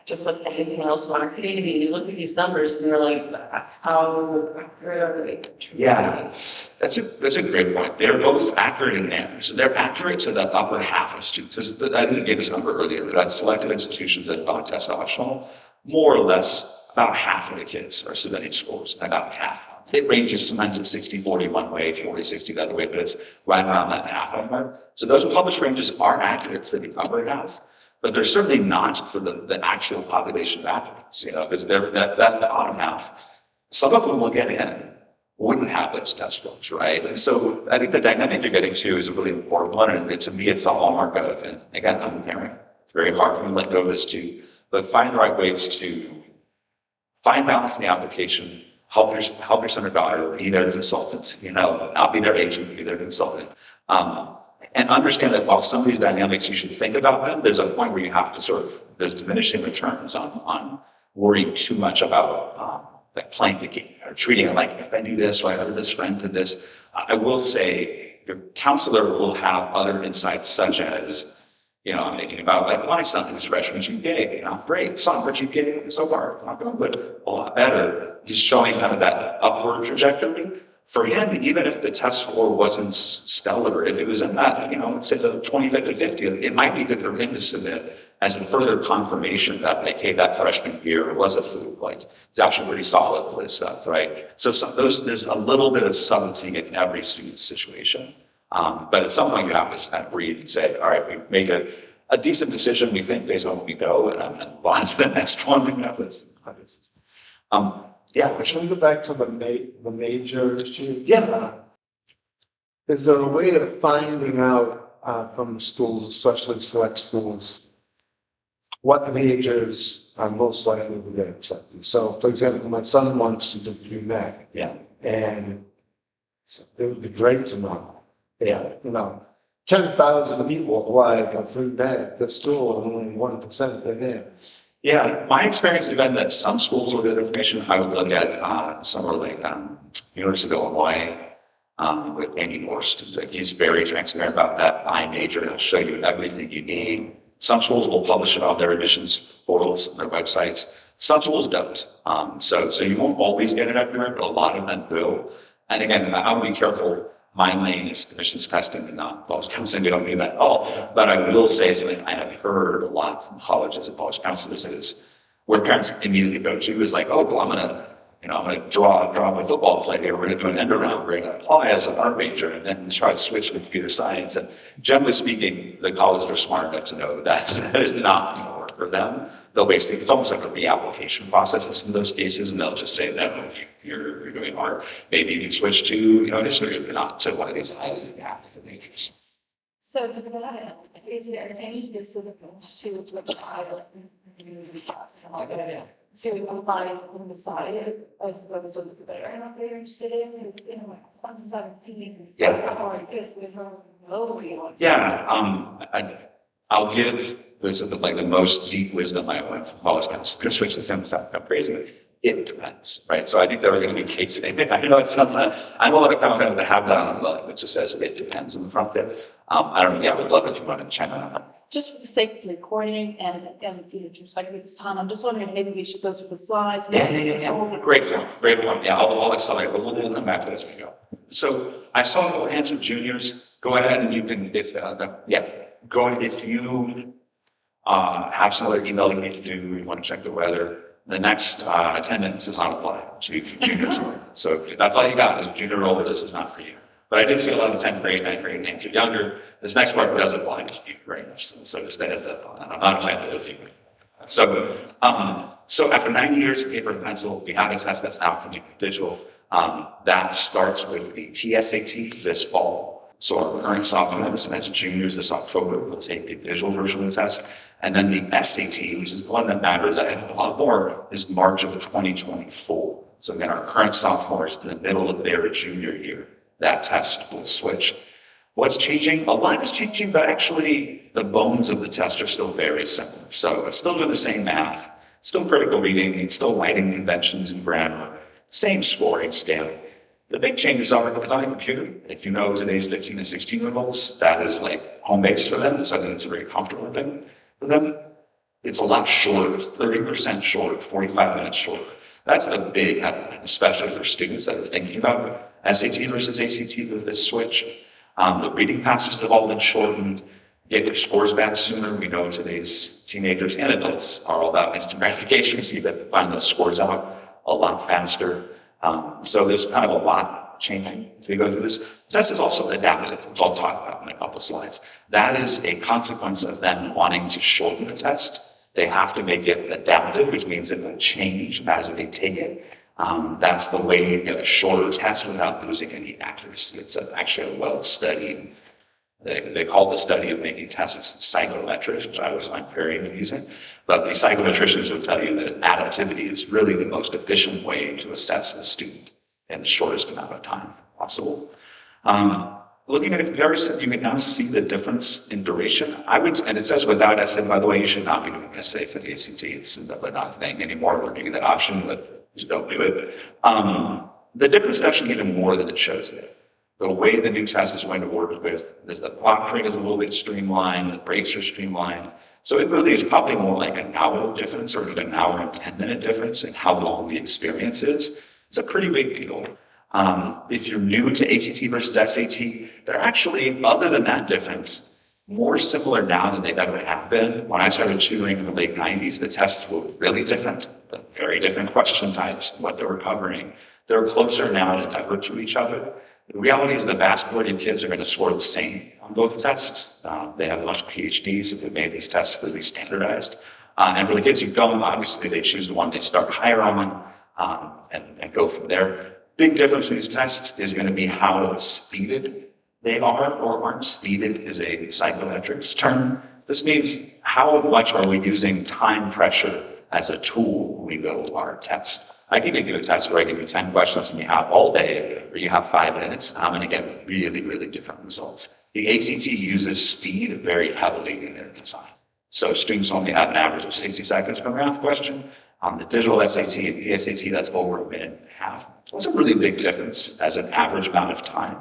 just like anything else in our community, you look at these numbers and you're like, how accurate are they? Yeah, that's a great point. They're both accurate in there. So they're accurate to the upper half of students. I didn't give this number earlier, but I'd selected institutions that got test optional. More or less, about half of the kids are submitting scores, about half. It ranges, sometimes it's 60-40 one way, 40-60 the other way, but it's right around that half number. So those published ranges are accurate for the upper half, but they're certainly not for the actual population of applicants, because they're that bottom half. Some of them will get in, wouldn't have those test scores, right? And so I think the dynamic you're getting to is a really important one, and to me, it's a hallmark of, and again, I'm a parent. It's very hard for me to let go of this too, but find the right ways to find balance in the application, help your son or daughter be their consultant, not be their agent, be their consultant. And understand that while some of these dynamics, you should think about them, there's a point where you have to there's diminishing returns on worrying too much about like playing the game or treating it like, if I do this, or I have this friend did this. I will say your counselor will have other insights such as, I'm thinking about like my son who's freshman GPA, great, sophomore GPA so far, not going, but a lot better. He's showing kind of that upward trajectory. For him, even if the test score wasn't stellar, if it was in that, let's say the 25th to 50th, it might be good for him to submit as a further confirmation that, like, hey, that freshman year was a fluke. Like, it's actually pretty solid with this stuff, right? So there's a little bit of subtlety in every student's situation. But at some point you have to kind of breathe and say, all right, we made a decent decision, we think, based on what we know, and then move on to the next one. Yeah, Should we go back to the major issue? Yeah. Is there a way of finding out from the schools, especially select schools, what majors are most likely to get accepted? So, for example, my son wants to do UMac, Yeah. and so it would be great to know. Yeah, 10,000 people apply for UMac at this school, and only 1% are there. Yeah, my experience has been that some schools will get information. I would look at somewhere like University of Illinois with Andy Morst. He's very transparent about that. I major, he'll show you everything you need. Some schools will publish it on their admissions portals, their websites. Some schools don't. So you won't always get it everywhere, but a lot of them will. And again, I would be careful. My lane is admissions testing and not college counseling. We don't do that at all. But I will say something I have heard a lot from colleges and college counselors is where parents immediately go to is like, oh, well, I'm gonna draw my football play here. We're gonna do an end around. We're gonna apply as an art major and then try to switch to computer science. And generally speaking, the colleges are smart enough to know that's not gonna work for them. They'll basically, it's almost like a reapplication process in some of those cases, and they'll just say that you're doing art. Maybe you can switch to history or not to one of these majors. So to that end, is there any disciplines to which I to combine from the side as those that are not very interested in? It's like fun 17. Yeah. Yeah. I'll give this is the most deep wisdom I went from college counselors, which is sound crazy. It depends, right? So I think there are going to be cases. I know it's not. I'm a lot of confidence to have that on the that just says it depends in the front there. I don't know. Yeah, I would love it if you want to chime in on that. Just for the sake of recording and future perspective this time, I'm just wondering maybe we should go through the slides. Yeah. Great one. Yeah, I'll accelerate, but we'll come back to this as we go. So I saw a couple hands from juniors. Go ahead and you can, if you have some other email you need to do, you want to check the weather. The next 10 minutes is not applied to juniors. So if that's all you got as a junior role, this is not for you. But I did see a lot of 10th grade, 9th grade, and younger. This next part does apply to you very much. So just a heads up. I'm not offended if you. So after 90 years of paper and pencil, we have a test that's now completely digital. That starts with the PSAT this fall. So our current sophomores and as juniors this October will take a visual version of the test. And then the SAT, which is the one that matters a lot more, is March of 2024. So again, our current sophomores in the middle of their junior year, that test will switch. What's changing? A lot is changing, but actually the bones of the test are still very similar. So it's still doing the same math, still critical reading, it's still writing conventions and grammar, same scoring scale. The big changes are it's on a computer. If you know today's 15 to 16-year-olds, that is like home base for them. So I think it's a very comfortable thing for them. It's a lot shorter. It's 30% shorter, 45 minutes shorter. That's the big headline, especially for students that are thinking about SAT versus ACT with this switch. The reading passages have all been shortened. Get your scores back sooner. We know today's teenagers and adults are all about instant gratification, so you get to find those scores out a lot faster. So there's kind of a lot changing as we go through this. Test is also adaptive, which I'll talk about in a couple of slides. That is a consequence of them wanting to shorten the test. They have to make it adaptive, which means it will change as they take it. That's the way you get a shorter test without losing any accuracy. It's actually a well-studied, they call the study of making tests psychometrics, which I always find very amusing. But the psychometricians will tell you that adaptivity is really the most efficient way to assess the student in the shortest amount of time possible. Looking at a comparison, you can now see the difference in duration. And it says without essay, by the way, you should not be doing essay for the ACT. It's not a thing anymore. We're giving that option, but just don't do it. The difference is actually even more than it shows there. The way the new test is going to work with is the proctoring is a little bit streamlined, the breaks are streamlined. So it really is probably more like an hour difference or even an hour and 10-minute difference in how long the experience is. It's a pretty big deal. If you're new to ACT versus SAT, they're actually, other than that difference, more similar now than they've ever have been. When I started tutoring in the late 90s, the tests were really different, very different question types, what they were covering. They're closer now than ever to each other. The reality is the vast majority of kids are going to score the same on both tests. They have a bunch of PhDs that have made these tests at least standardized. And for the kids who don't, obviously they choose the one they start higher on and go from there. Big difference with these tests is going to be how speeded they are or aren't. Speeded is a psychometrics term. This means how much are we using time pressure as a tool when we build our test. I can give you a test where I give you 10 questions and you have all day, or you have 5 minutes. I'm going to get really, really different results. The ACT uses speed very heavily in their design. So students only have an average of 60 seconds per math question. On the digital SAT and PSAT, that's over a minute and a half. That's a really big difference as an average amount of time.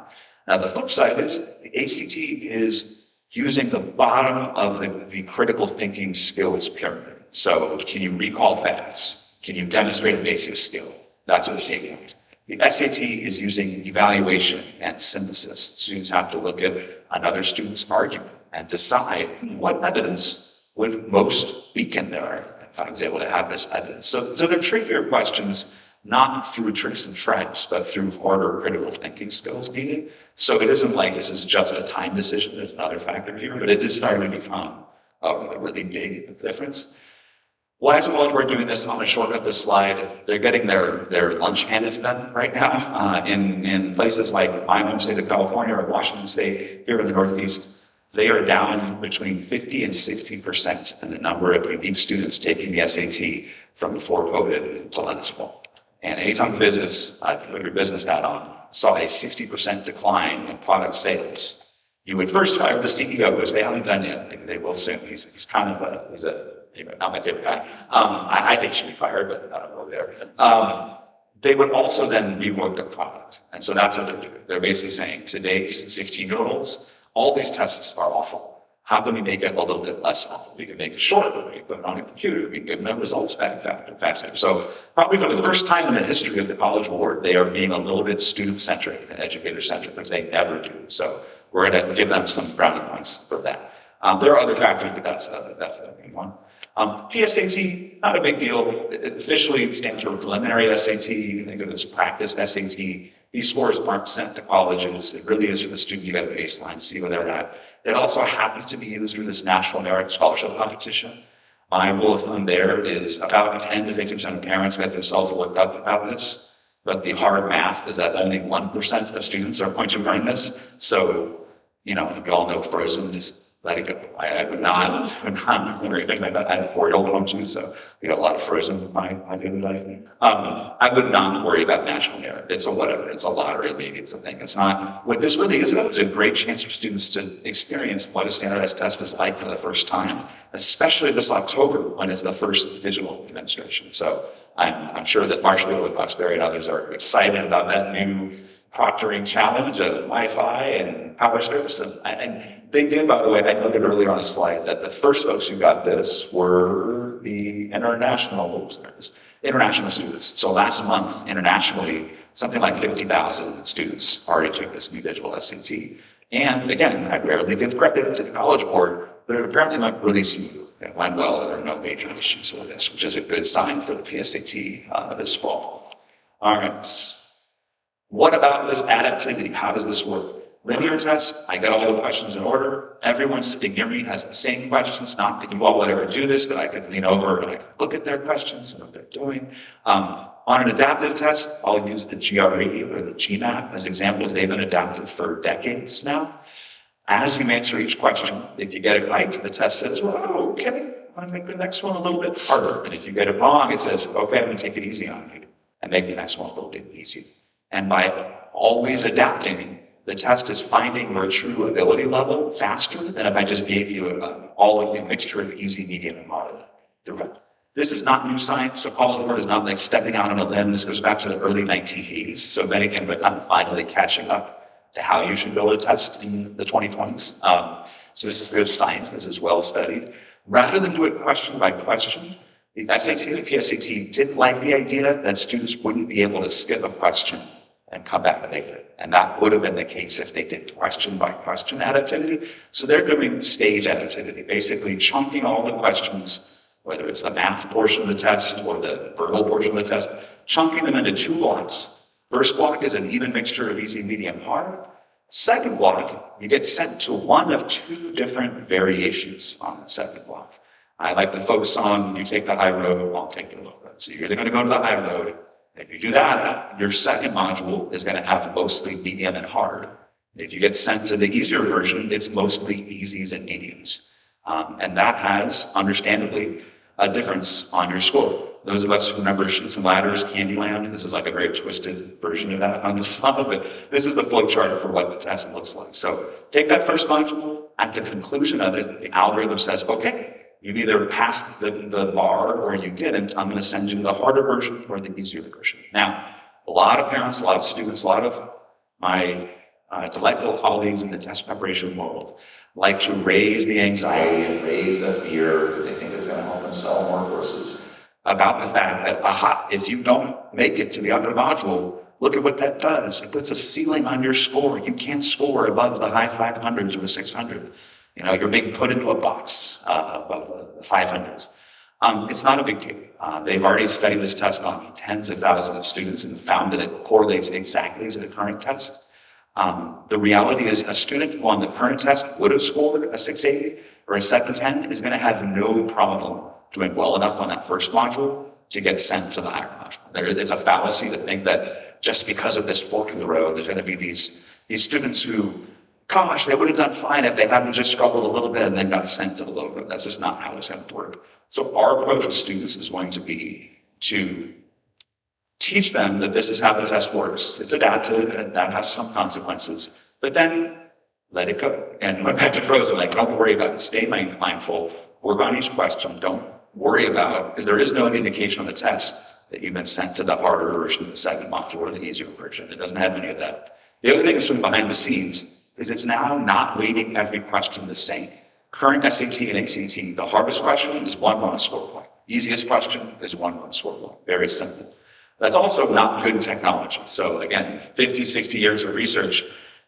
Now, the flip side is the ACT is using the bottom of the critical thinking skills pyramid. So can you recall facts? Can you demonstrate a basic skill? That's what they want. The SAT is using evaluation and synthesis. Students have to look at another student's argument and decide what evidence would most weaken their argument if I was able to have this evidence. So they're trickier questions, not through tricks and traps, but through harder critical thinking skills needed. So it isn't like this is just a time decision. There's another factor here, but it is starting to become a really big difference. Why is College Board doing this? I'm going to shortcut this slide. They're getting their lunch handed to them right now in places like my home state of California or Washington State, here in the Northeast. They are down between 50 and 60% in the number of unique students taking the SAT from before COVID to last fall. And anytime the business, put your business hat on, saw a 60% decline in product sales, you would first fire the CEO, which they haven't done yet. Maybe they will soon. He's kind of not my favorite guy. I think he should be fired, but I don't know there. They would also then rework their product. And so that's what they're doing. They're basically saying today's 16-year-olds, all these tests are awful. How can we make it a little bit less awful? We can make it shorter. We can put it on a computer. We can give them results back faster. So probably for the first time in the history of the College Board, they are being a little bit student-centric and educator-centric, which they never do. So we're going to give them some brownie points for that. There are other factors, but that's the main one. PSAT, not a big deal. It officially stands for preliminary SAT. You can think of it as practice SAT. These scores aren't sent to colleges. It really is for the student to get a baseline, see where they're at. It also happens to be used for this National Merit Scholarship Competition. My rule of thumb there is about 10 to 15% of parents get themselves worked up about this. But the hard math is that only 1% of students are going to learn this. So, you all know Frozen is let it go. I would not remember anything like that. I had a 4-year-old home too, so we got a lot of Frozen in my daily life. I would not worry about national merit. It's a whatever. It's a lottery. Maybe it's a thing. It's not. What this really is, though, is a great chance for students to experience what a standardized test is like for the first time, especially this October when it's the first digital demonstration. So I'm sure that Marshfield and Foxbury and others are excited about that new proctoring challenge of Wi-Fi and power strips. And they did, by the way, I noted earlier on a slide that the first folks who got this were the international students. So last month, internationally, something like 50,000 students already took this new digital SAT. And again, I rarely give credit to the College Board, but it apparently went really smooth. It went well. There are no major issues with this, which is a good sign for the PSAT this fall. All right. What about this adaptivity? How does this work? Linear test, I got all the questions in order. Everyone sitting near me has the same questions. Not that you all would ever do this, but I could lean over and I could look at their questions and what they're doing. On an adaptive test, I'll use the GRE or the GMAT as examples. They've been adaptive for decades now. As you answer each question, if you get it right, the test says, well, okay, I'm going to make the next one a little bit harder. And if you get it wrong, it says, okay, I'm going to take it easy on you and make the next one a little bit easier. And by always adapting, the test is finding your true ability level faster than if I just gave you a mixture of easy, medium, and moderate. This is not new science, so College Board is not like stepping out on a limb. This goes back to the early 1980s. So many can become finally catching up to how you should build a test in the 2020s. So this is good science. This is well studied. Rather than do it question by question, the SAT and the PSAT didn't like the idea that students wouldn't be able to skip a question and come back and make it. And that would have been the case if they did question by question adaptivity. So they're doing stage adaptivity, basically chunking all the questions, whether it's the math portion of the test or the verbal portion of the test, chunking them into 2 blocks First block is an even mixture of easy, medium, hard. Second block, you get sent to one of two different variations on the second block. I like to focus on, you take the high road, I'll take the low road. So you're either going to go to the high road. If you do that, your second module is going to have mostly medium and hard. If you get sent to the easier version, it's mostly easies and mediums. And that has, understandably, a difference on your score. Those of us who remember Chutes and Ladders, Candyland, this is like a very twisted version of that on the slide, but this is the flow chart for what the test looks like. So take that first module, at the conclusion of it, the algorithm says, okay, you either passed the bar or you didn't. I'm going to send you the harder version or the easier version. Now, a lot of parents, a lot of students, a lot of my delightful colleagues in the test preparation world like to raise the anxiety and raise the fear that they think is going to help them sell more courses about the fact that, if you don't make it to the other module, look at what that does. It puts a ceiling on your score. You can't score above the high 500s or the 600. You know, you're being put into a box above the 500s. It's not a big deal. They've already studied this test on tens of thousands of students and found that it correlates exactly to the current test. The reality is a student who on the current test would have scored a 680 or a 710 is going to have no problem doing well enough on that first module to get sent to the higher module. It's a fallacy to think that just because of this fork in the road, there's going to be these students who, gosh, they would have done fine if they hadn't just struggled a little bit and then got sent to the low road. That's just not how it's going to work. So our approach with students is going to be to teach them that this is how the test works. It's adaptive and that has some consequences, but then let it go. And went back to Frozen, like, don't worry about it. Stay mindful. Work on each question. Don't worry about, because there is no indication on the test that you've been sent to the harder version of the second module or the easier version. It doesn't have any of that. The other thing that's doing behind the scenes is it's now not weighting every question the same. Current SAT and ACT, the hardest question is 1 score point. Easiest question is 1 score point. Very simple. That's also not good technology. So again, 50, 60 years of research,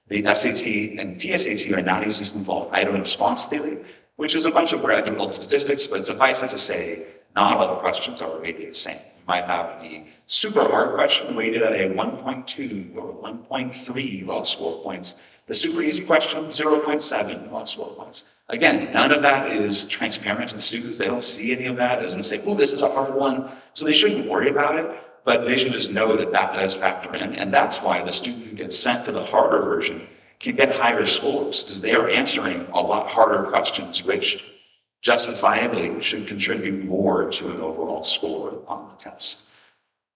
the SAT and PSAT are now using something called item response theory, which is a bunch of graduate level statistics, but suffice it to say, not all the questions are weighted the same. You might have the super hard question weighted at a 1.2 or 1.3 raw score points. The super easy question, 0.7 raw score points. Again, none of that is transparent to the students. They don't see any of that. It doesn't say, oh, this is a hard one. So they shouldn't worry about it, but they should just know that that does factor in. And that's why the student who gets sent to the harder version can get higher scores, because they are answering a lot harder questions, which justifiably should contribute more to an overall score on the test.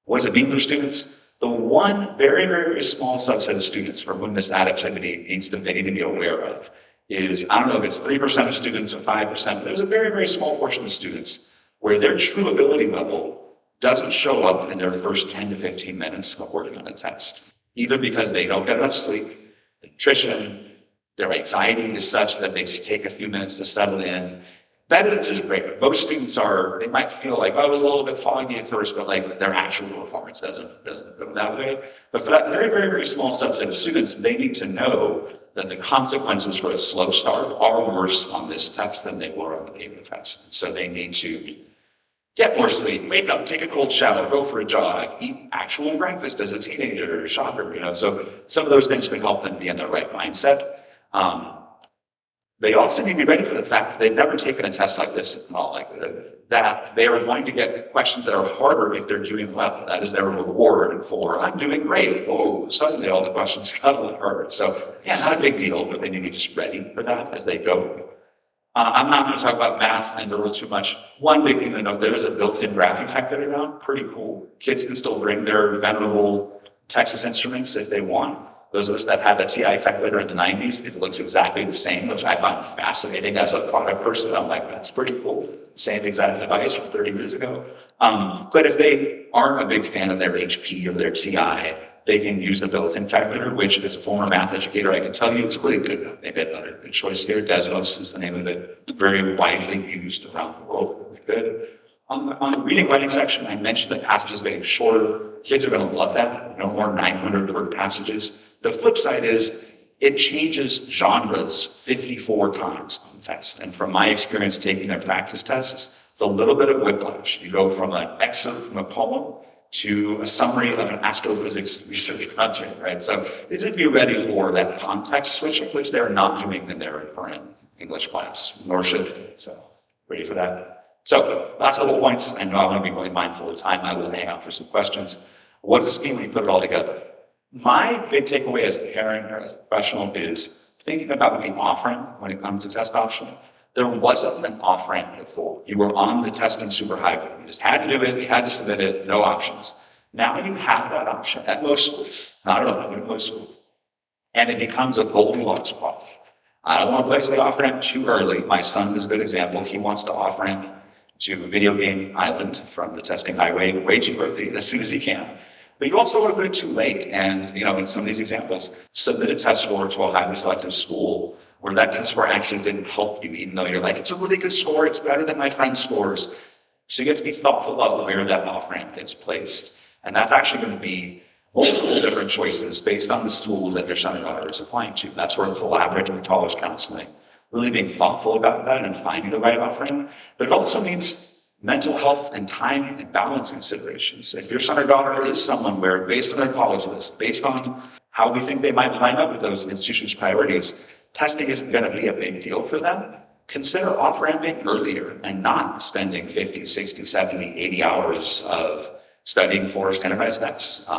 What does it mean for students? The one very, very small subset of students for whom this adaptivity they need to be aware of is, I don't know if it's 3% of students or 5%, but there's a very, very small portion of students where their true ability level doesn't show up in their first 10 to 15 minutes of working on a test, either because they don't get enough sleep, nutrition, their anxiety is such that they just take a few minutes to settle in. That is great. Most students they might feel like, oh, it was a little bit foggy at first, but like their actual performance doesn't go that way. But for that very, very, very small subset of students, they need to know that the consequences for a slow start are worse on this test than they were on the paper test. So they need to get more sleep, wake up, take a cold shower, go for a jog, eat actual breakfast as a teenager or shocker, So some of those things can help them be in the right mindset. They also need to be ready for the fact that they've never taken a test like this in all likelihood, that they are going to get questions that are harder if they're doing well. That is their reward for, I'm doing great. Oh, suddenly all the questions got a little harder. So yeah, not a big deal, but they need to be just ready for that as they go. I'm not going to talk about math and Earl too much. One big thing to note, there is a built-in graphing calculator now. Pretty cool. Kids can still bring their venerable Texas Instruments if they want. Those of us that had a TI calculator in the 90s, it looks exactly the same, which I find fascinating as a product person. I'm like, that's pretty cool. Same exact device from 30 years ago. But if they aren't a big fan of their HP or their TI, they can use the built-in calculator, which as a former math educator, I can tell you is really good. They've got another good choice here. Desmos is the name of it. Very widely used around the world. It's good. On the reading writing section, I mentioned that passages are getting shorter. Kids are going to love that. No more 900-word passages. The flip side is it changes genres 54 times on the test. And from my experience taking their practice tests, it's a little bit of whiplash. You go from an excerpt from a poem to a summary of an astrophysics research project, right? So they should be ready for that context switching, which they're not doing in their current English class, nor should they. So ready for that? So last couple points. I know I want to be really mindful of time. I will hang out for some questions. What does this mean when you put it all together? My big takeaway as a parent or as a professional is thinking about the off-ramp when it comes to test option. There wasn't an off-ramp before. You were on the testing super highway. You just had to do it. You had to submit it. No options. Now you have that option at most schools. I don't know, at most schools. And it becomes a Goldilocks problem. I don't want to place the off-ramp too early. My son is a good example. He wants to off-ramp to Video Game Island from the testing highway way too early, as soon as he can. But you also want to put it too late. And, in some of these examples, submit a test score to a highly selective school where that test score actually didn't help you, even though you're like, it's a really good score, it's better than my friend's scores. So you have to be thoughtful about where that off-ramp gets placed. And that's actually going to be multiple different choices based on the schools that their son or daughter is applying to. That's where collaborating with college counseling, really being thoughtful about that and finding the right off-ramp. But it also means mental health and time and balance considerations. If your son or daughter is someone where, based on their college list, based on how we think they might line up with those institutions' priorities, testing isn't going to be a big deal for them, consider off-ramping earlier and not spending 50, 60, 70, 80 hours of studying for standardized tests.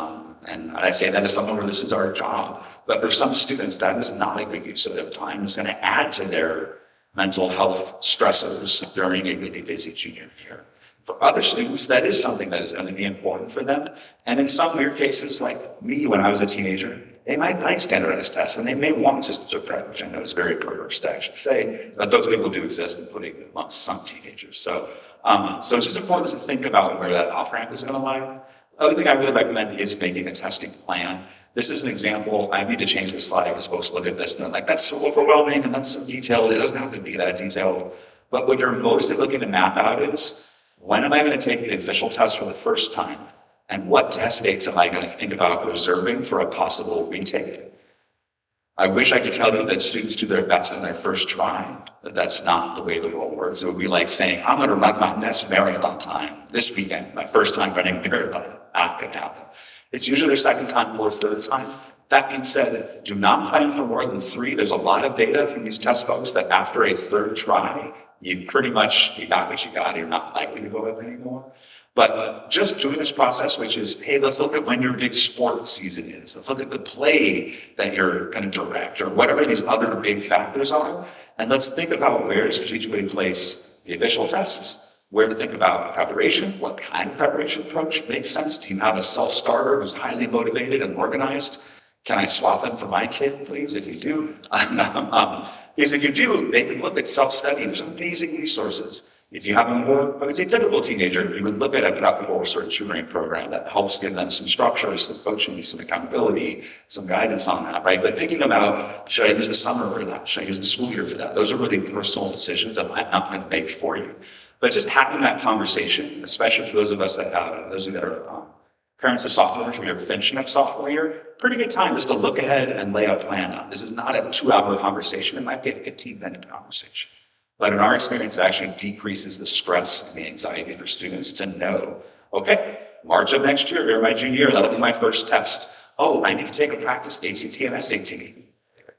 And I say that as someone where this is our job. But for some students, that is not a good use of their time. It's going to add to their mental health stressors during a really busy junior year. For other students, that is something that is going to be important for them. And in some weird cases, like me when I was a teenager, they might like standardized tests and they may want system prep, which I know is very perverse to actually say, but those people do exist, including amongst some teenagers. So it's just important to think about where that off-ramp is going to lie. The other thing I really recommend is making a testing plan. This is an example. I need to change the slide. I was supposed to look at this and they're like, that's so overwhelming and that's so detailed. It doesn't have to be that detailed. But what you're mostly looking to map out is, when am I going to take the official test for the first time? And what test dates am I going to think about reserving for a possible retake? I wish I could tell you that students do their best in their first try, but that's not the way the world works. It would be like saying, I'm going to run my next marathon time this weekend, my first time running a marathon. Not going to happen. It's usually their second time or third time. That being said, do not plan for more than 3. There's a lot of data from these test folks that after a third try, you got what you got. You're not likely to go up anymore. But just doing this process, which is, hey, let's look at when your big sport season is. Let's look at the play that you're going to direct or whatever these other big factors are. And let's think about where to strategically place the official tests, where to think about preparation, what kind of preparation approach makes sense. Do you have a self-starter who's highly motivated and organized? Can I swap them for my kid, please, if you do? Because if you do, they can look at self-study. There's amazing resources. If you have a more, I would say, typical teenager, you would look at a preparatory sort of tutoring program that helps give them some structure, some coaching, some accountability, some guidance on that, right? But picking them out, should I use the summer for that? Should I use the school year for that? Those are really personal decisions that I'm not going to make for you. But just having that conversation, especially for those of us that have, those of you that are parents of sophomores, we are finishing up sophomore year, pretty good time just to look ahead and lay a plan out. This is not a 2-hour conversation. It might be a 15-minute conversation. But in our experience, it actually decreases the stress and the anxiety for students to know, okay, March of next year, or my junior year, that'll be my first test. Oh, I need to take a practice ACT and SAT.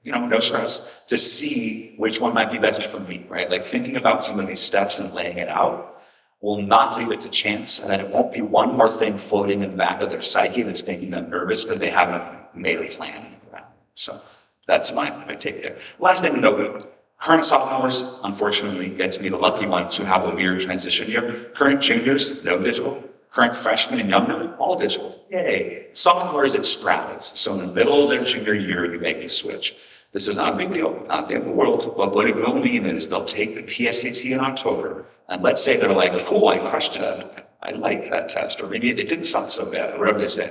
No stress, to see which one might be best for me, right? Like thinking about some of these steps and laying it out will not leave it to chance, and then it won't be one more thing floating in the back of their psyche that's making them nervous because they haven't made a plan. So that's my take there. Last thing to note, current sophomores, unfortunately, get to be the lucky ones who have a weird transition year. Current juniors, no digital. Current freshmen and younger, all digital. Yay. Sophomores, it straddles. So in the middle of their junior year, you make a switch. This is not a big deal, not the end of the world. But what it will mean is they'll take the PSAT in October, and let's say they're like, cool, I crushed it. I liked that test, or maybe it didn't suck so bad, or whatever they say.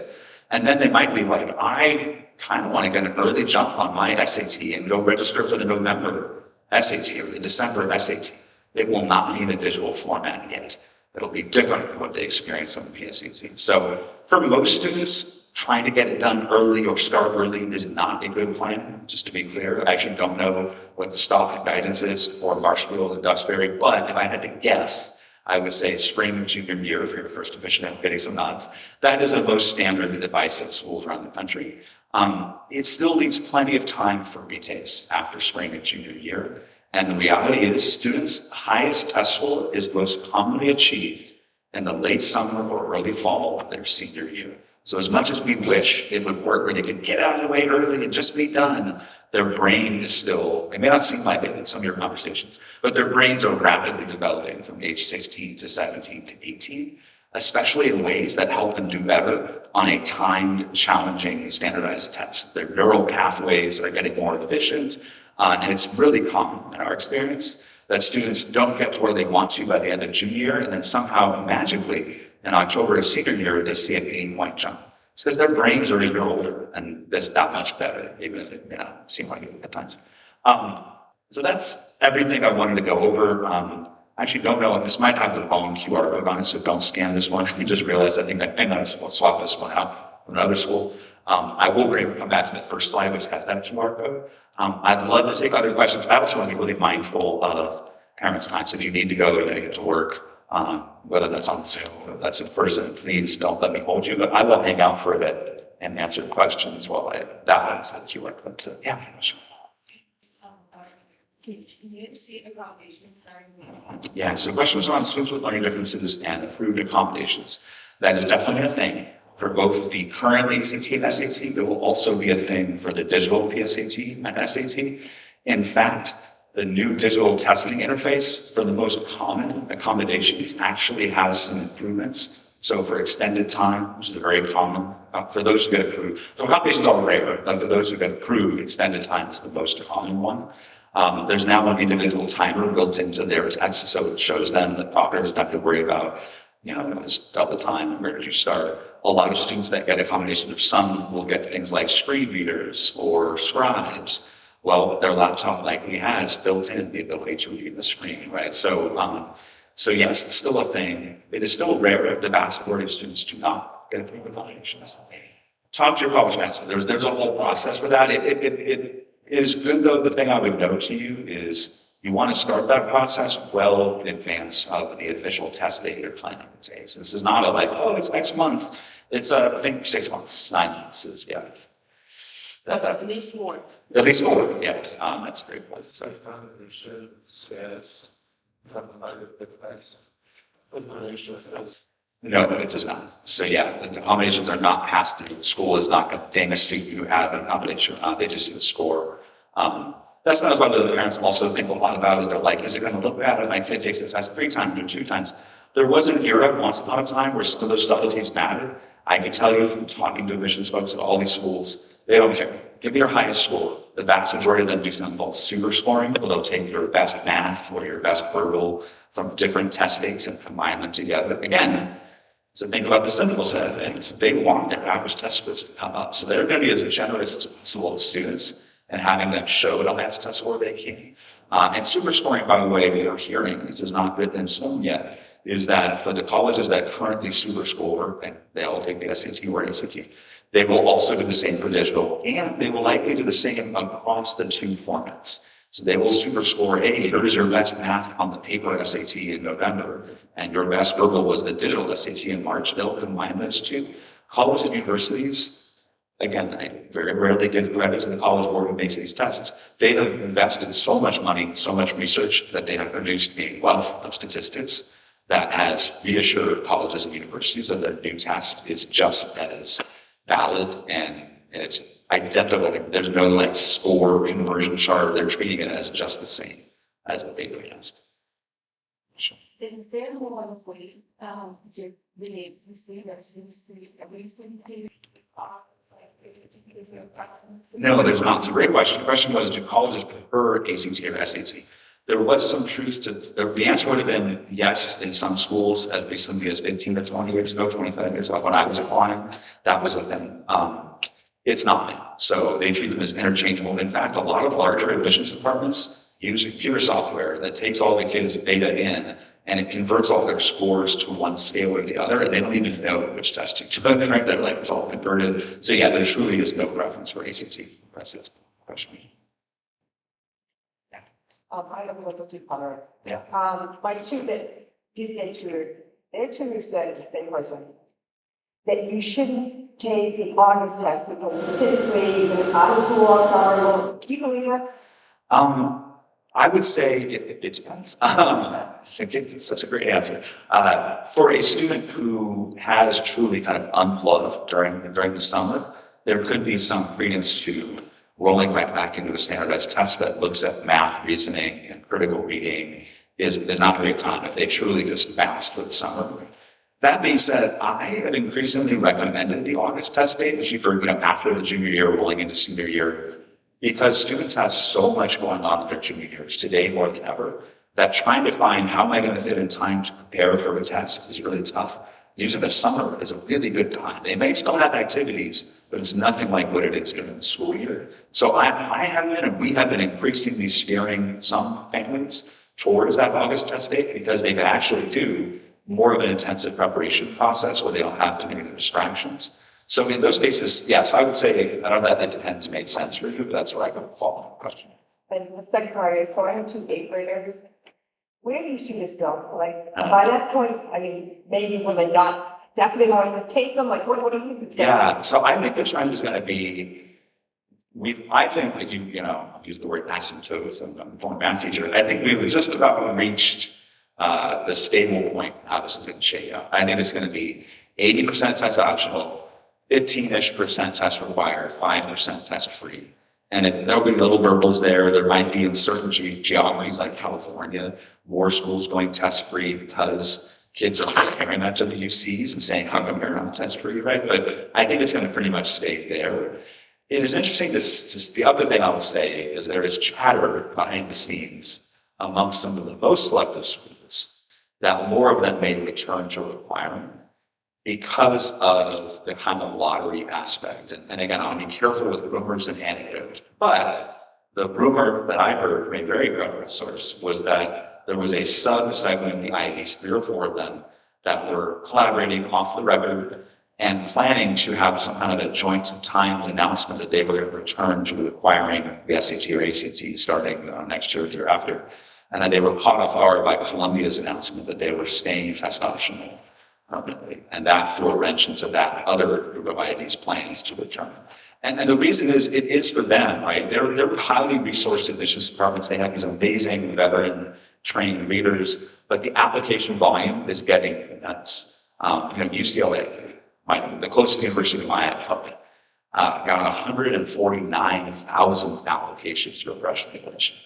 And then they might be like, I kind of want to get an early jump on my SAT and go register for the November SAT or the December SAT. It will not be in a digital format yet. It'll be different than what they experience on the PSAT. So for most students, trying to get it done early or start early is not a good plan, just to be clear. I actually don't know what the stock guidance is for Marshfield and Duxbury, but if I had to guess, I would say spring and junior year for your first division, I'm getting some nods. That is the most standard advice at schools around the country. It still leaves plenty of time for retakes after spring and junior year. And the reality is students' highest test score is most commonly achieved in the late summer or early fall of their senior year. So as much as we wish it would work where they could get out of the way early and just be done, their brain is still, it may not seem like it in some of your conversations, but their brains are rapidly developing from age 16 to 17 to 18, especially in ways that help them do better on a timed, challenging, standardized test. Their neural pathways are getting more efficient, and it's really common in our experience that students don't get to where they want to by the end of junior year, and then somehow magically in October of senior year, they see an 8-point jump. It's because their brains are a year older and that's that much better, even if it may not seem like it at times. So that's everything I wanted to go over. I actually don't know, this might have the wrong QR code on it, so don't scan this one. If you just realize, I think I'm going to swap this one out from another school. I will come back to the first slide, which has that QR code. I'd love to take other questions. I also want to be really mindful of parents' time. So if you need to go, you're going to get to work. Whether that's on Zoom or that's in person, please don't let me hold you, but I will hang out for a bit and answer questions while that one's the QR code. So yeah, sure. Yeah, so questions around students with learning differences and improved accommodations. That is definitely a thing for both the current ACT and SAT. There will also be a thing for the digital PSAT and SAT. In fact, the new digital testing interface for the most common accommodations actually has some improvements. So for extended time, which is very common, for those who get approved, so accommodations are rare, but for those who get approved, extended time is the most common one. There's now an individual timer built into their test, so it shows them that doctors don't have to worry about, it's double time, where did you start? A lot of students that get accommodations, of some will get things like screen readers or scribes. Well, their laptop likely has built in the ability to read the screen, right? So yes, it's still a thing. It is still rare. The vast majority of students do not get approved accommodations. Talk to your college counselor. There's a whole process for that. It is good though. The thing I would note to you is you want to start that process well in advance of the official test date you're planning to take. So this is not it's next month. It's I think 6 months, 9 months is, yeah. At least more. At least more, yeah. That's a great point. So, no, it does not. So yeah, the accommodations are not passed through. The school is not going to dang a student you have an accommodation. They just see the score. That's not what the parents also think a lot about is they're like, is it going to look bad if my kid takes this test 3 times or 2 times? There was an era once upon a time where those subtleties mattered. I can tell you from talking to admissions folks at all these schools, they don't care. Give me your highest score. The vast majority of them do something called super scoring, where they'll take your best math or your best verbal from different test dates and combine them together. Again, so think about the simple set of things. They want their average test scores to come up. So they're going to be as generous as possible to students and having them show the highest test score they can. And super scoring, by the way, we are hearing, this is not written in stone yet, is that for the colleges that currently super score, and they all take the SAT or ACT, they will also do the same for digital, and they will likely do the same across the 2 formats. So they will super score, hey, here is your best math on the paper SAT in November, and your best verbal was the digital SAT in March. They'll combine those 2. Colleges and universities, again, I very rarely give credit to the college board who makes these tests. They have invested so much money, so much research that they have produced a wealth of statistics that has reassured colleges and universities that the new test is just as valid and it's identical. There's no score conversion chart. They're treating it as just the same as the paper test. Sure. Then they're the one of way, the No, there's not. It's a great question. The question was, do colleges prefer ACT or SAT? There was some truth to the answer would have been yes in some schools as recently as 15 to 20 years ago, 25 years ago when I was applying. That was a thing. It's not now. So they treat them as interchangeable. In fact, a lot of larger admissions departments use computer software that takes all the kids' data in and it converts all their scores to one scale or the other, and they don't even know which test to took, right? They're it's all converted. So yeah, there truly is no preference for ACT. Question. I have a little too color. Yeah. My 2 that did their tutor said, the same person, that you shouldn't take the August test because typically when out of school or summer, do you believe that? I would say it depends. It's such a great answer. For a student who has truly kind of unplugged during the summer, there could be some credence to rolling right back into a standardized test that looks at math, reasoning, and critical reading is not a great time if they truly just bounced for the summer. That being said, I have increasingly recommended the August test date, especially for, after the junior year, rolling into senior year, because students have so much going on in their junior years, today more than ever, that trying to find how am I going to fit in time to prepare for a test is really tough. Using the summer is a really good time. They may still have activities, but it's nothing like what it is during the school year. So I have been, and we have been increasingly steering some families towards that August test date because they can actually do more of an intensive preparation process where they don't have too many distractions. So in those cases, yes, I would say, I don't know if that depends, made sense for you, but that's where I go follow up question. And the second part is, so I have 2 8th graders. Where do you see this go? Like, by that point, I mean, maybe will they not definitely going to take them? Like, what do you think? Yeah, so I think the trend is going to be, I think if you, use the word asymptotes, I'm a former math teacher, I think we've just about reached the stable point how this is going to shake out. I think it's going to be 80% test optional, 15-ish% test required, 5% test free. And there'll be little burbles there. There might be in certain geographies like California, more schools going test free because kids are comparing that to the UCs and saying, how come they're not test free, right? But I think it's going to pretty much stay there. It is interesting the other thing I would say is there is chatter behind the scenes amongst some of the most selective schools that more of them may return to requiring because of the kind of lottery aspect. And again, I want to be careful with rumors and anecdotes. But the rumor that I heard from a very credible source was that there was a sub-segment of the Ivies, 3 or 4 of them, that were collaborating off the record and planning to have some kind of a joint timed announcement that they were going to return to requiring the SAT or ACT starting next year or the year after. And then they were caught off guard by Columbia's announcement that they were staying test optional permanently. And that threw a wrench into that other group of IIT's plans to return. And the reason is, it is for them, right? They're highly resourced admissions departments. They have these amazing veteran trained readers, but the application volume is getting nuts. UCLA, the closest university to my public, got 149,000 applications for a freshman admission.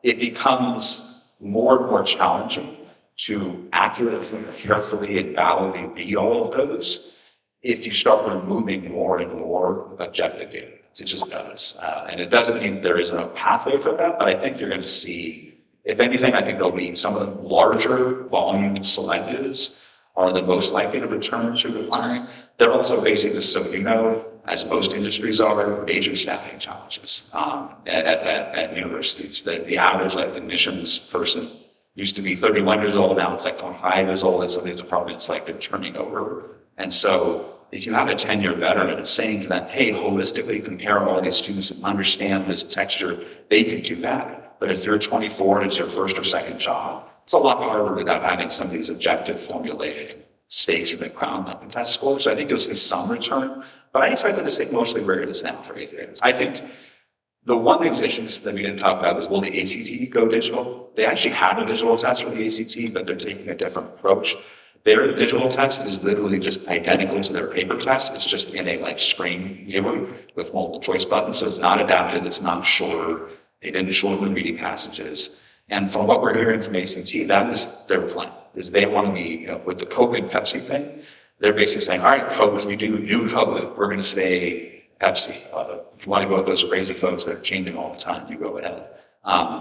It becomes more and more challenging to accurately, carefully, and validly read all of those if you start removing more and more objective data. It just does. And it doesn't mean there isn't a pathway for that, but I think you're going to see, if anything, I think there'll be some of the larger volume selectives are the most likely to return to requiring. They're also facing this, so as most industries are, major staffing challenges at universities. The average admissions person used to be 31 years old, now it's 25 years old, and some of these departments they're turning over. And so if you have a 10-year veteran and saying to them, hey, holistically compare all these students and understand this texture, they can do that. But if you're 24 and it's your first or second job, it's a lot harder without having some of these objective formulated stakes in the ground like the test scores. So I think you'll see some return, but I expect that to stay mostly where it is now for 8th graders. I think the one thing that we didn't talk about is, will the ACT go digital? They actually have a digital test for the ACT, but they're taking a different approach. Their digital test is literally just identical to their paper test. It's just in a screen viewer with multiple choice buttons. So it's not adapted. It's not shorter. They didn't shorten the reading passages. And from what we're hearing from ACT, that is their plan, is they want to be, with the Coke and Pepsi thing, they're basically saying, all right, Coke, you do new Coke, we're going to stay Pepsi. If you want to go with those crazy folks that are changing all the time, you go ahead.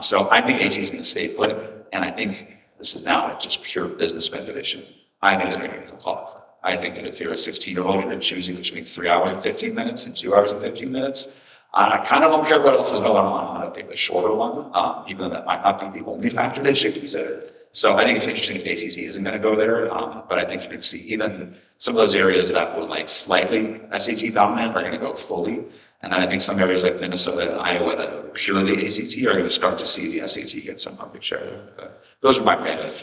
So I think ACT is going to stay put, and I think this is now just pure business speculation. I think they're going to call. I think that if you're a 16-year-old and you're choosing between 3 hours and 15 minutes and 2 hours and 15 minutes, I kind of don't care what else is going on. I'm going to take a shorter one, even though that might not be the only factor they should consider. So I think it's interesting if ACT isn't going to go there, but I think you can see even some of those areas that were slightly SAT dominant are going to go fully. And then I think some areas like Minnesota and Iowa that are purely ACT are going to start to see the SAT get some market share. But those are my random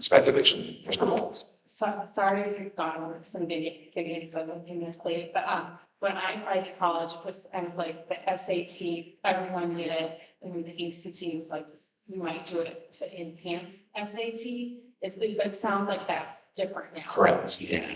speculation. So, sorry if you've gone with some videos of opinions played, but, when I applied to college, it was kind of like the SAT, everyone did it. And the ACT was like, this, you might do it to enhance SAT. But it sounds like that's different now. Correct, yeah.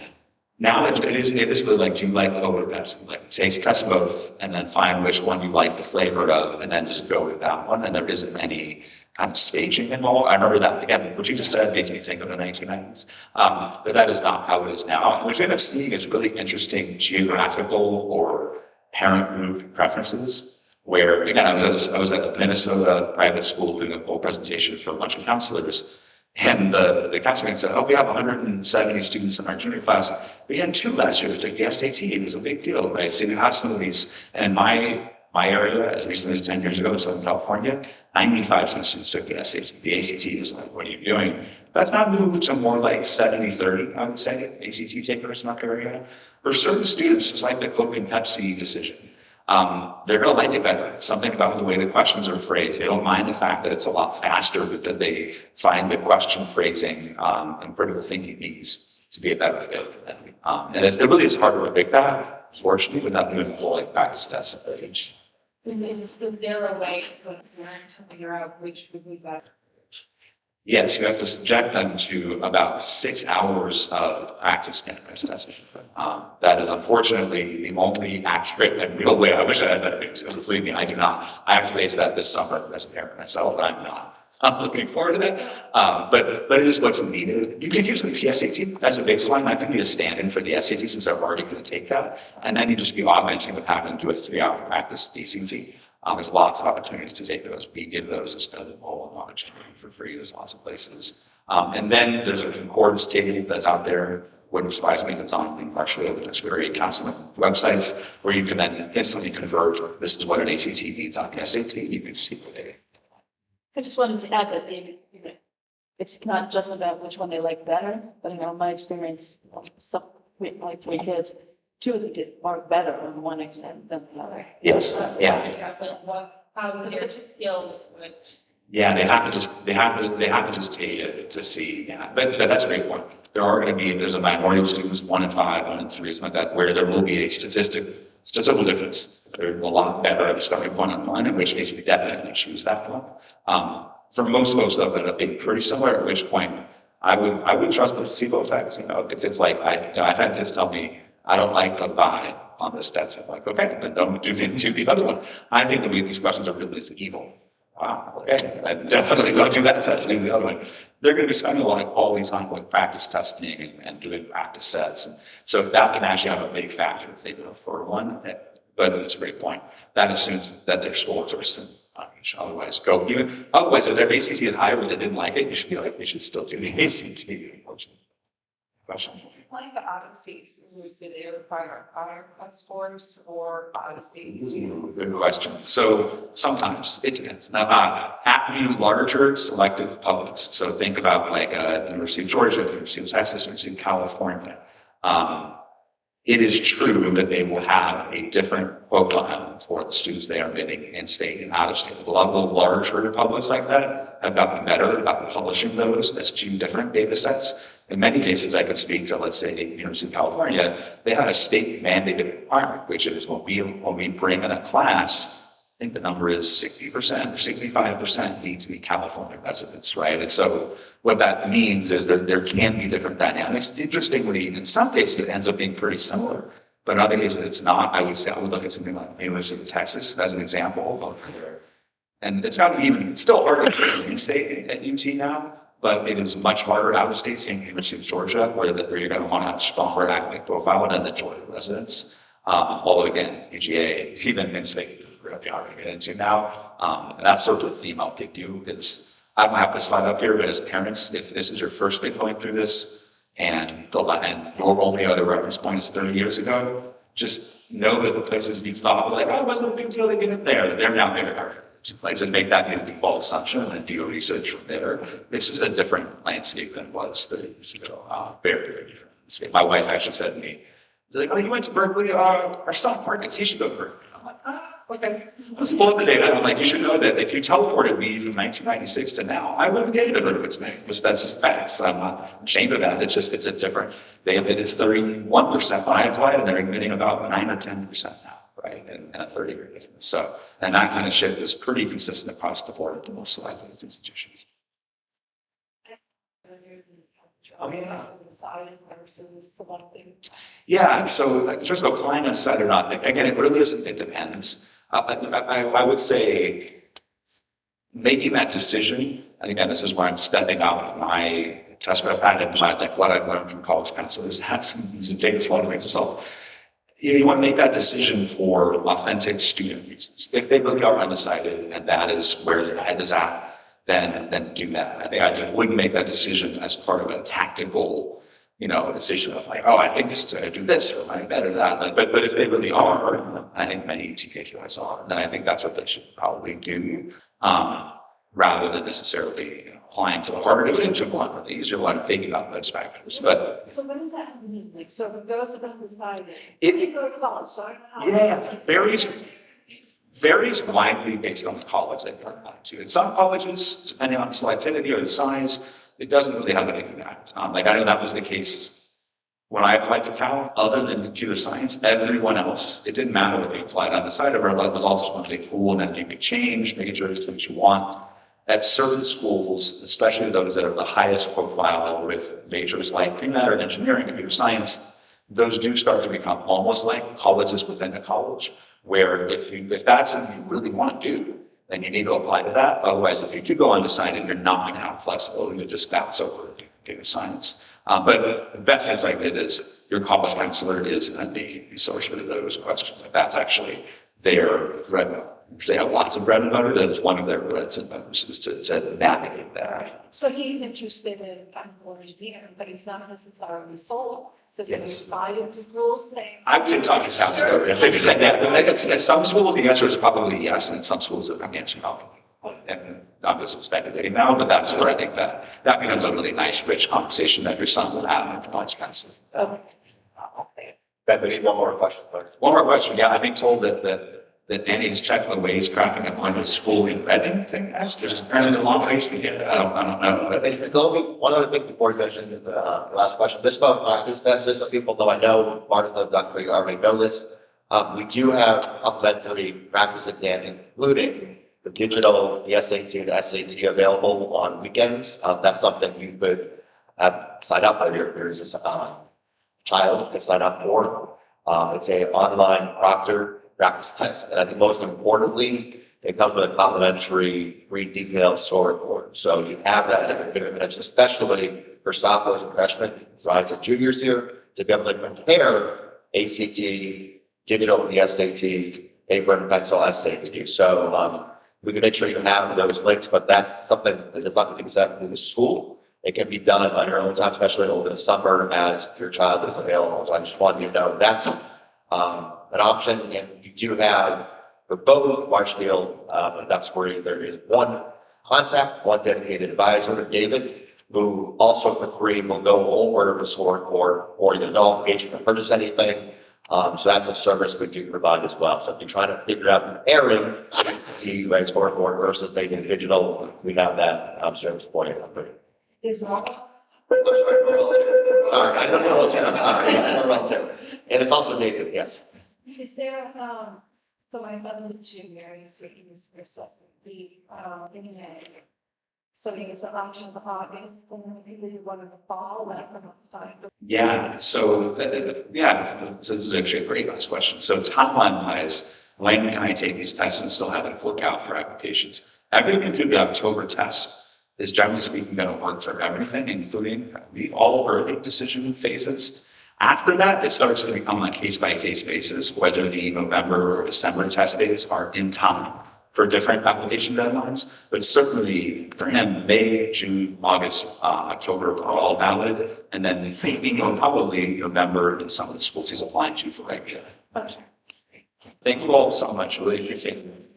Now it is really like, do you like best? Like say test both and then find which one you like the flavor of and then just go with that one. And there isn't any kind of staging involved. I remember that again, what you just said makes me think of the 1990s. But that is not how it is now. And what you end up seeing is really interesting geographical or parent group preferences. Where again, I was at a Minnesota private school doing a whole presentation for a bunch of counselors. And the counselor said, oh, we have 170 students in our junior class. We had 2 last year that took the SAT. It was a big deal, right? So you have some of these, and my area, as recently as 10 years ago in Southern California, 95% of students took the SAT. The ACT was like, what are you doing? That's not moved to more like 70-30, I would say, ACT takers in our area. For certain students, it's like the Coke and Pepsi decision. They're going to like it better. Something about the way the questions are phrased. They don't mind the fact that it's a lot faster because they find the question phrasing and critical thinking needs to be a better fit. And it really is hard to predict that, fortunately, but not doing full like practice tests at age. Is there a way for the parent to figure out which would be better? Yes, you have to subject them to about 6 hours of practice standardized testing. That is unfortunately the only accurate and real way. I wish I had that news, because believe me, I do not. I have to face that this summer as a parent myself, and I'm not. I'm looking forward to that. But it is what's needed. You can use the PSAT as a baseline. That can be a stand-in for the SAT since they're already going to take that. And then you just be augmenting what happened to a 3-hour practice DCT. There's lots of opportunities to take those. We give those as a whole opportunity for free. There's lots of places. And then there's a concordance table that's out there. Wouldn't surprise me if it's on the Marshall Experience Counseling websites where you can then instantly convert. This is what an ACT needs on the SAT. You can see what they. I just wanted to add that it's not just about which one they like better, but in my experience, some with my 3 kids, 2 of them did more better on one extent than the other. Yes, yeah. How their skills would. Yeah, they have to just take it to see. Yeah, but that's a great point. There's a minority of students, 1 in 5, 1 in 3, something like that, where there will be a statistical difference. They're a lot better at the starting point on one, in which case we definitely choose that one. For most folks, though, that'll be pretty similar. At which point, I would trust the placebo effect. It's like I've had kids tell me I don't like the vibe on this test. I'm like, okay, then don't do the other one. I think that these questions are really evil. Wow, okay, I definitely don't do that test, do the other one. They're going to be spending a lot of quality time with practice testing and doing practice sets. And so that can actually have a big factor if they go for one. But it's a great point. That assumes that their scores are similar. Otherwise, if their ACT is higher but they didn't like it, you should be like, we should still do the ACT. Unfortunately. Question. Like the out-of-state students, do they require higher scores or out-of-state students? Good question. So sometimes it depends. Now, at the larger selective publics, so think about like University of Georgia, University of Texas, University of California. It is true that they will have a different profile for the students they are admitting in state and out of state. A lot of the larger publics like that have gotten better about publishing those as 2 different data sets. In many cases, I could speak to, let's say, the University of California. They had a state mandated requirement, which is when we bring in a class, I think the number is 60% or 65% need to be California residents, right? And so what that means is that there can be different dynamics. Interestingly, in some cases, it ends up being pretty similar, but in other cases, it's not. I would look at something like the University of Texas as an example. And it's not even, it's still hard to get in-state at UT now, but it is much harder out of state, same University of Georgia, where you're going to want to have a stronger academic profile than the Georgia residents. Although again, UGA, even in-state, really hard to get into now. And that's sort of the theme I'll give you is, I don't have this slide up here, but as parents, if this is your first big going through this and your only other reference point is 30 years ago, just know that the places you thought like, oh, it wasn't a big deal to get in there, they're now very hard. Like to make that your default assumption and then do your research from there. It's just a different landscape than it was 30 years ago. Very, very different landscape. My wife actually said to me, like, oh, you went to Berkeley, our son, Marcus, he should go to Berkeley. I'm like, Okay. Let's pull up the data. I'm like, you should know that if you teleported me from 1996 to now, I would have gained a little bit, because that's just facts. I'm not ashamed of that. It's just, it's a different, they admitted 31% when I applied, and they're admitting about 9 or 10% now, right? In a 30-year difference. So, and that kind of shift is pretty consistent across the board at the most selective institutions. Oh, yeah. Decided versus selecting. Yeah, so like, first of all, applying undecided or not, again, it really isn't, it depends. I would say making that decision, and again, this is where I'm stepping out my test, but I've had like what I've learned from college counselors, had some data slow to make yourself. You want to make that decision for authentic student reasons. If they really are undecided and that is where their head is at, then do that. I wouldn't make that decision as part of a tactical, decision of like, oh, I think this is going to do this or I better that. Like, but if they really are, I think many TKQIs are, then I think that's what they should probably do, rather than necessarily applying to the harder to into one, or the easier one, thinking about those factors. But So what does that mean? Like, so if those have been decided. it, Go to college, so I don't know how. yeah, varies widely based on the college they apply to. In some colleges, depending on the selectivity or the size, it doesn't really have a big impact. Like I know that was the case when I applied to Cal. Other than computer science, everyone else, it didn't matter what you applied on the side of it. It was all just one big pool, and then you could change majors to what you want. At certain schools, especially those that are the highest profile with majors like pre-med or engineering, computer science, those do start to become almost like colleges within a college, where if that's something you really want to do, then you need to apply to that. Otherwise, if you do go undecided, you're not going to have flexibility to just bounce over to data science. But the best insight it is your college counselor is an amazing resource for those questions. Like that's actually their bread. They have lots of bread and butter. That is one of their breads and butters is to navigate that. So he's interested in technical engineering, but he's not necessarily sold. So Yes. does he buy into rules saying? I would say talk to counselor. If they like that, because at some schools the answer is probably yes, and at some schools the answer is no. And I'm just speculating now, but that's where I think that becomes a really nice, rich conversation that your son will have with college counselors. Ben, we need one more question. One more question. Yeah, I've been told that Danny has checked the ways crafting a one school in Reading thing. There's apparently a long ways to get it. I don't know. But One other thing before we mention the last question, this so people know, I know Martha, Dr. You already know this. We do have supplementary practice exams, including the digital, the SAT, and the SAT available on weekends. That's something you could sign up for your child can sign up for. It's a online proctor practice test. And I think most importantly, it comes with a complimentary free detailed score report. So you have that, and it's especially for sophomores and freshmen, besides the juniors here, to be able to compare ACT, digital, the SAT, paper and pencil SAT. So we can make sure you have those links, but that's something that is not going to be set in the school. It can be done on your own time, especially over the summer as your child is available. So I just wanted you to know that's an option, and you do have for both Marshfield, that's where there is one contact, one dedicated advisor, David, who also for free will go over the score report, or you don't engage to purchase anything. So that's a service we do provide as well. So if you're trying to figure out comparing the score report versus maybe digital, we have that service for you. Is all. I'm sorry, sorry, I don't know, I'm sorry. And it's also David, yes. Is there, so my son's a junior, he's taking his first lesson, in May. So he has an option of August, and then maybe one in the fall, that's enough time. yeah, so this is actually a great last question. So timeline wise, when can I take these tests and still have it work out for applications? Everything through the October test is generally speaking going to work for everything, including the all early decision phases. After that, it starts to become a case-by-case basis, whether the November or December test dates are in time for different application deadlines. But certainly for him, May, June, August, October are all valid. And then maybe probably November in some of the schools he's applying to for regular. Thank you all so much. Really appreciate it.